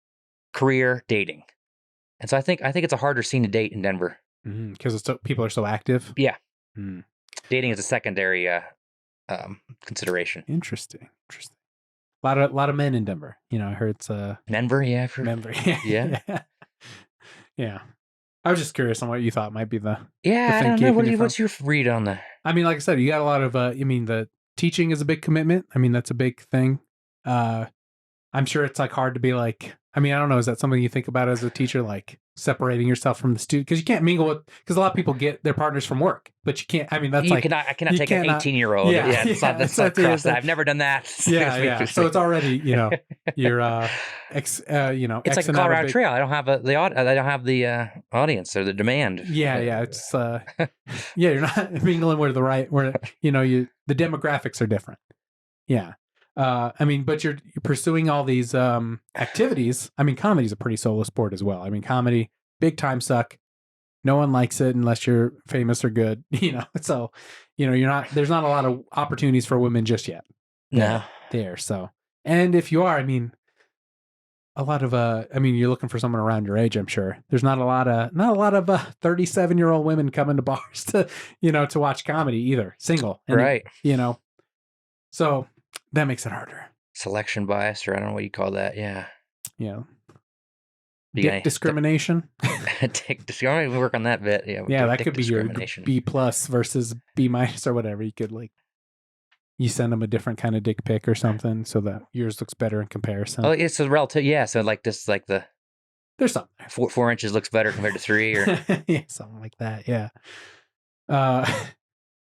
career dating, and so I think it's a harder scene to date in Denver because people are so active. Yeah, dating is a secondary consideration. Interesting. A lot of men in Denver. I heard it's Denver. Yeah, Denver. Yeah. Yeah. I was just curious on what you thought might be the I don't know. What's your read on that? I mean, like I said, you got a lot of. The teaching is a big commitment. I mean, that's a big thing. I'm sure it's like hard to be like, I mean, I don't know. Is that something you think about as a teacher, like separating yourself from the student? Because you can't mingle with, because a lot of people get their partners from work, but you can't. I mean, that's like I cannot you take an cannot. 18-year-old. Yeah, Yeah, yeah. that's not cross that. I've never done that. Yeah, yeah. So it's already, you're it's Xing like a out Colorado big. Trail. I don't have the audience or the demand. Yeah, yeah. It's yeah, you're not mingling where the demographics are different. Yeah. I mean, but you're pursuing all these activities. I mean, comedy's a pretty solo sport as well. I mean, comedy, big time suck. No one likes it unless you're famous or good, So, there's not a lot of opportunities for women just yet. No. There. So, and if you are, I mean, a lot of you're looking for someone around your age, I'm sure. There's not a lot of 37-year-old women coming to bars to, to watch comedy either, single. And, Right. So that makes it harder. Selection bias, or I don't know what you call that. Yeah. Yeah. Dick discrimination. Dick discrimination. We work on that bit. Yeah. Yeah, that could be your B+ versus B- or whatever. You could you send them a different kind of dick pic or something so that yours looks better in comparison. Oh, it's a relative. Yeah. So there's something there. 4 inches looks better compared to 3, or yeah, something like that. Yeah.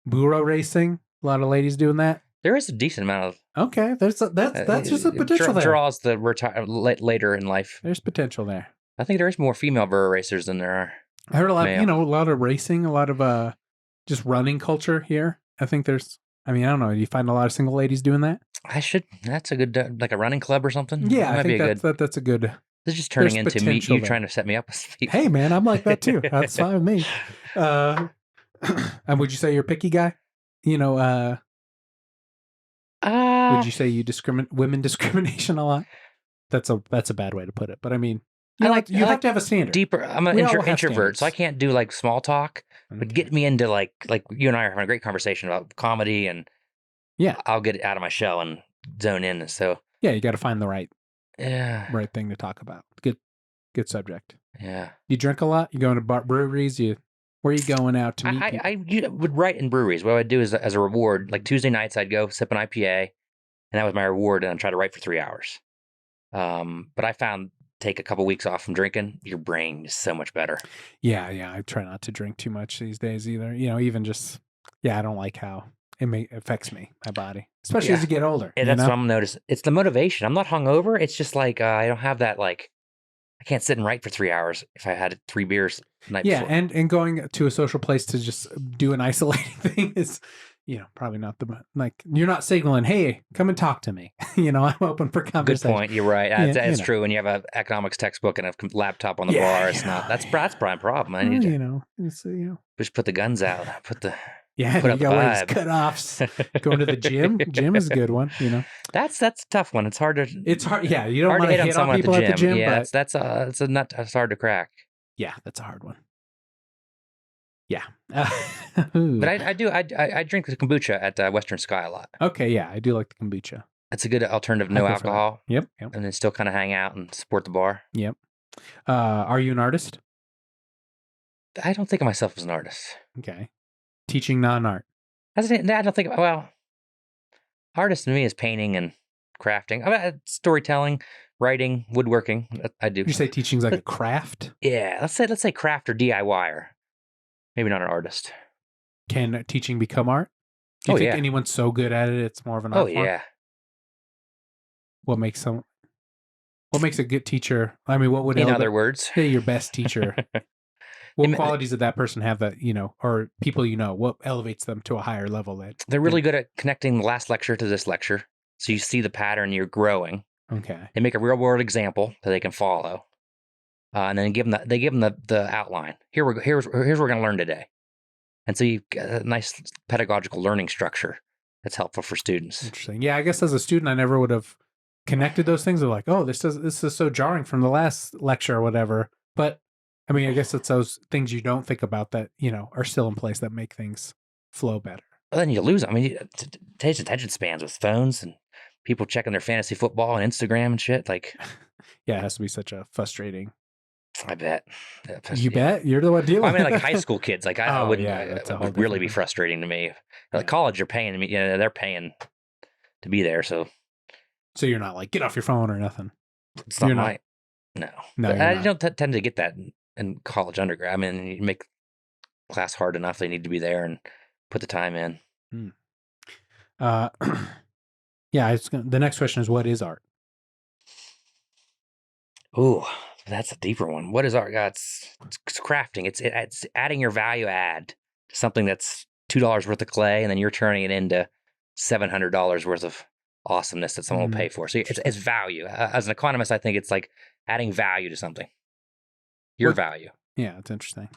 Burro racing. A lot of ladies doing that. There is a decent amount of. Okay, that's just a potential there. Draws the later in life. There's potential there. I think there is more female burro racers than there are. I heard a lot. A lot of racing, a lot of just running culture here. I think there's. I mean, I don't know. Do you find a lot of single ladies doing that? That's a good like a running club or something. Yeah, I think that's a good. This is just turning into me. You trying to set me up with people. Hey, man, I'm like that too. That's fine with me. And would you say you're a picky guy? Would you say you women discrimination a lot? That's a bad way to put it, but I mean, you have to have a standard. Deeper. I'm an introvert, so I can't do like small talk. Okay. But get me into like you and I are having a great conversation about comedy, and I'll get out of my shell and zone in. So yeah, you got to find the right thing to talk about. Good subject. Yeah. You drink a lot. You go into breweries. Where are you going out to meet people? I would write in breweries. What I would do is, as a reward, like Tuesday nights, I'd go sip an IPA, and that was my reward, and I'd try to write for 3 hours. But I found take a couple weeks off from drinking, your brain is so much better. Yeah. I try not to drink too much these days either. Even just, I don't like how it affects my body, especially as you get older. Yeah, that's what I'm noticing. It's the motivation. I'm not hungover. It's just like I don't have that I can't sit and write for 3 hours if I had 3 beers the night before. And going to a social place to just do an isolating thing is, probably not you're not signaling, hey, come and talk to me. I'm open for conversation. Good point. You're right. That's true. When you have an economics textbook and a laptop on the bar, it's not. That's probably a problem. I need to, just put the guns out. Put the. Yeah, you got one of these cutoffs. Going to the gym. Gym is a good one. That's a tough one. It's hard to. It's hard. Yeah, you don't want to hit on people at the gym. Yeah, but that's a nut. It's hard to crack. Yeah, that's a hard one. Yeah, but I drink the kombucha at Western Sky a lot. Okay, yeah, I do like the kombucha. It's a good alternative, no alcohol. Yep. And then still kind of hang out and support the bar. Yep. Are you an artist? I don't think of myself as an artist. Okay. Teaching non-art. I don't think. Well, artist to me is painting and crafting. Storytelling, writing, woodworking. I do. You say teaching's like a craft? Yeah, let's say craft or DIYer. Maybe not an artist. Can teaching become art? Do you think anyone's so good at it, it's more of an art form? Yeah. What makes a good teacher? I mean, what would in other words, say your best teacher? What qualities did that person have that, or people what elevates them to a higher level? They're really good at connecting the last lecture to this lecture. So you see the pattern, you're growing. Okay. They make a real world example that they can follow. And then they give them the outline. Here's what we're going to learn today. And so you get a nice pedagogical learning structure that's helpful for students. Interesting. Yeah, I guess as a student, I never would have connected those things. They're like, oh, this is so jarring from the last lecture or whatever. But I mean, I guess it's those things you don't think about that, are still in place that make things flow better. Well, then you lose. I mean, today's attention spans with phones and people checking their fantasy football and Instagram and shit. Yeah, it has to be such a frustrating. I bet. You bet? You're the one dealing. I mean, like high school kids. Like I wouldn't. It would really be thing. Frustrating to me. Like college, you're paying me. They're paying to be there. So you're not like get off your phone or nothing. It's not No. No, But you're I not. don't tend to get that in college undergrad. I mean, you make class hard enough, they need to be there and put the time in. Uh, yeah, the next question is, what is art? Ooh, that's a deeper one. What is art? God, it's crafting. It's adding your value add to something that's $2 worth of clay, and then you're turning it into $700 worth of awesomeness that someone will pay for. So it's value. As an economist, I think it's like adding value to something. Your value. Yeah, it's interesting.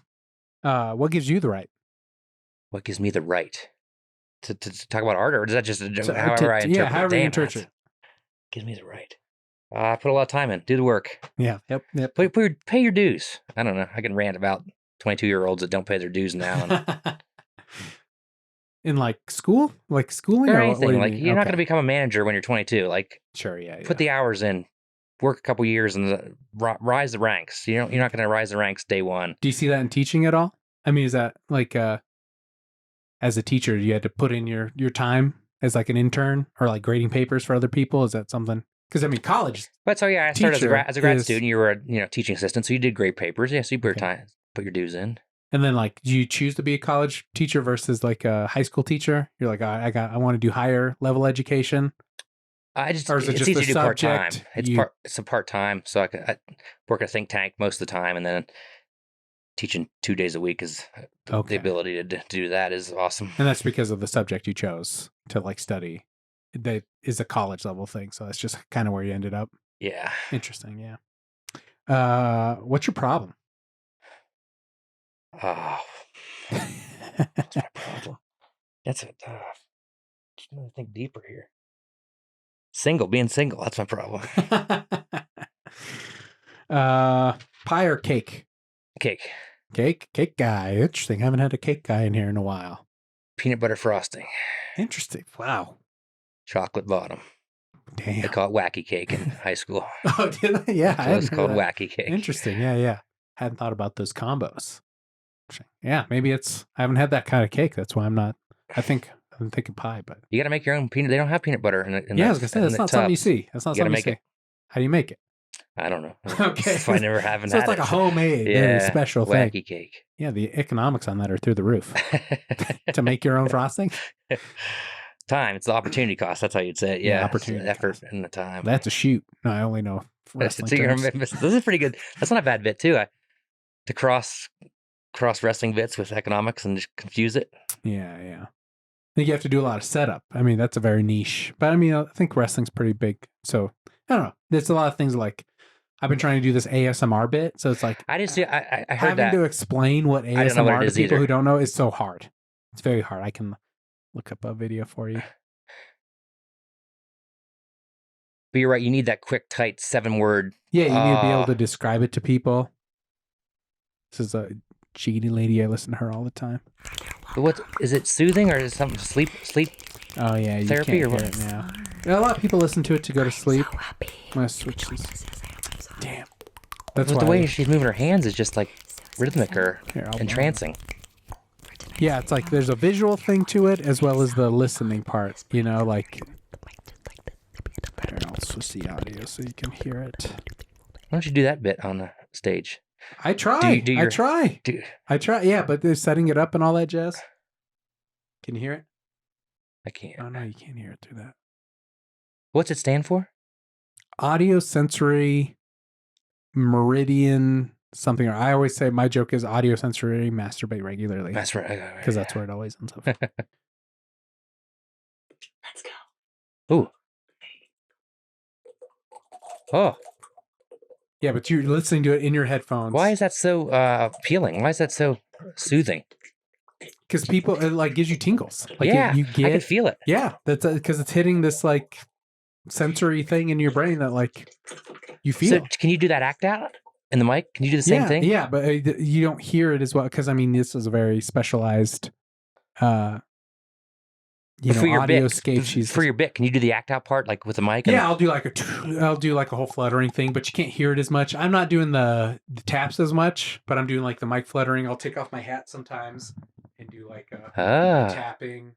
What gives you the right? What gives me the right to talk about art, or is that just however I interpret it? However you Damn, interpret it. gives me the right. I put a lot of time in. Do the work. Yeah. Yep. Pay your dues. I don't know. I can rant about 22-year-olds that don't pay their dues now. And in like school, like schooling, or or anything. What Like you're not going to become a manager when you're 22. Like sure, yeah. put the hours in, work a couple years, and rise the ranks. You're not going to rise the ranks day one. Do you see that in teaching at all? I mean, is that like as a teacher, you had to put in your time as like an intern or like grading papers for other people? Is that something? Because I mean, college. But so yeah, I started as a grad student. You were a teaching assistant, so you did grade papers. Yeah, so you put your dues in. And then like, do you choose to be a college teacher versus like a high school teacher? You're like, I want to do higher level education. Or is it just easy the to do part time? subject? It's a part time, so I work at a think tank most of the time, and then teaching 2 days a week is the ability to do that is awesome. And that's because of the subject you chose to like study. That is a college level thing, so that's just kind of where you ended up. Yeah. Interesting. Yeah. What's your problem? Oh, what's my problem? That's it. Just want to think deeper here. Being single. That's my problem. Pie or cake? Cake. Cake guy. Interesting. I haven't had a cake guy in here in a while. Peanut butter frosting. Interesting. Wow. Chocolate bottom. Damn. They call it wacky cake in high school. Oh, did they? Yeah. So it's called wacky cake. Interesting. Yeah. Hadn't thought about those combos. Yeah, maybe I haven't had that kind of cake. That's why I'm thinking pie, but you got to make your own peanut. They don't have peanut butter in it. Yeah, I was gonna say that's not something you see. That's not something you see. How do you make it? I don't know. Okay, I never haven't. So it's like a homemade, very special wacky thing. Cake. Yeah, the economics on that are through the roof. To make your own frosting. Time. It's the opportunity cost. That's how you'd say it. Yeah, opportunity effort cost. And the time. That's a shoot. No, I only know wrestling terms. This is pretty good. That's not a bad bit too. To cross wrestling bits with economics and just confuse it. Yeah. I think you have to do a lot of setup. I mean, that's a very niche. But I mean, I think wrestling's pretty big. So I don't know. There's a lot of things like I've been trying to do this ASMR bit. So it's like I just I heard having that. to explain what ASMR to people who don't know is so hard. It's very hard. I can look up a video for you. But you're right. You need that quick, tight 7-word. Yeah, you need to be able to describe it to people. This is a cheaty lady. I listen to her all the time. But what is it? Soothing or is it something sleep? Oh yeah, you therapy can't or what? hear it now. A lot of people listen to it to go to sleep. I'm gonna switch this. Damn. That's the way she's moving her hands is just like rhythmic or entrancing. Yeah, it's like there's a visual thing to it as well as the listening part. You know, like. Here, I'll switch the audio so you can hear it. Why don't you do that bit on the stage? I try. I try. Yeah, but they're setting it up and all that jazz. Can you hear it? I can't. Oh, no, you can't hear it through that. What's it stand for? Audio sensory meridian something. Or I always say my joke is audio sensory masturbate regularly. That's right. Because that's where it always ends up. Let's go. Ooh. Oh. Yeah, but you're listening to it in your headphones. Why is that so appealing? Why is that so soothing? Because people, it like gives you tingles. Like yeah, you get, I can feel it. Yeah, that's because it's hitting this like sensory thing in your brain that like you feel. So can you do that act out in the mic? Can you do the same thing? Yeah, but you don't hear it as well because I mean this is a very specialized, audioscape. For your bit, can you do the act out part like with the mic? Yeah, I'll do like a whole fluttering thing, but you can't hear it as much. I'm not doing the taps as much, but I'm doing like the mic fluttering. I'll take off my hat sometimes and do like a tapping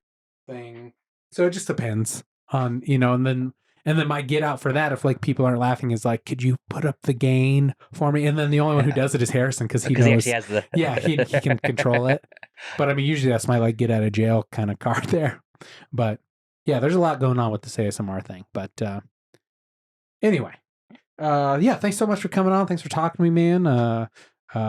thing. So it just depends on, and then And then my get out for that, if like people aren't laughing, is like, could you put up the gain for me? And then the only one who does it is Harrison because he knows. He actually has the. Yeah, he can control it. But I mean, usually that's my like get out of jail kind of card there. But yeah, there's a lot going on with this ASMR thing. But anyway, yeah, thanks so much for coming on. Thanks for talking to me, man.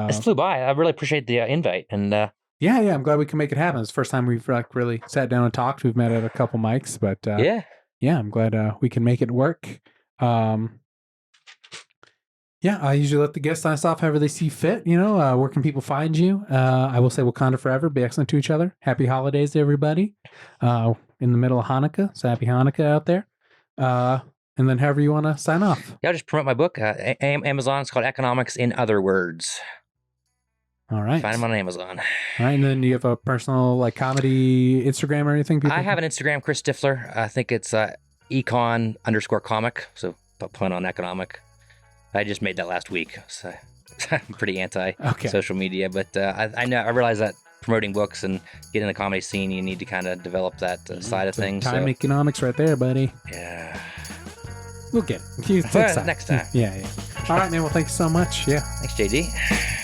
This flew by. I really appreciate the invite, and yeah, I'm glad we can make it happen. It's the first time we've like really sat down and talked. We've met at a couple mics, but yeah, I'm glad we can make it work. Yeah, I usually let the guests sign us off however they see fit. You know, where can people find you? I will say Wakanda forever. Be excellent to each other. Happy holidays to everybody. In the middle of Hanukkah, so happy Hanukkah out there. And then however you want to sign off. Yeah, I'll just promote my book. Amazon. It's called Economics in Other Words. All right. Find them on Amazon. All right, and then you have a personal like comedy Instagram or anything? I have an Instagram, Chris Stiffler. I think it's econ_comic. So pun on economic. I just made that last week, so I'm pretty anti social media. But I realize that promoting books and getting the comedy scene, you need to kind of develop that side of things. Time economics right there, buddy. Yeah. We'll get it. Next time. Next time. Yeah. All right, man. Well, thanks so much. Yeah. Thanks, JD.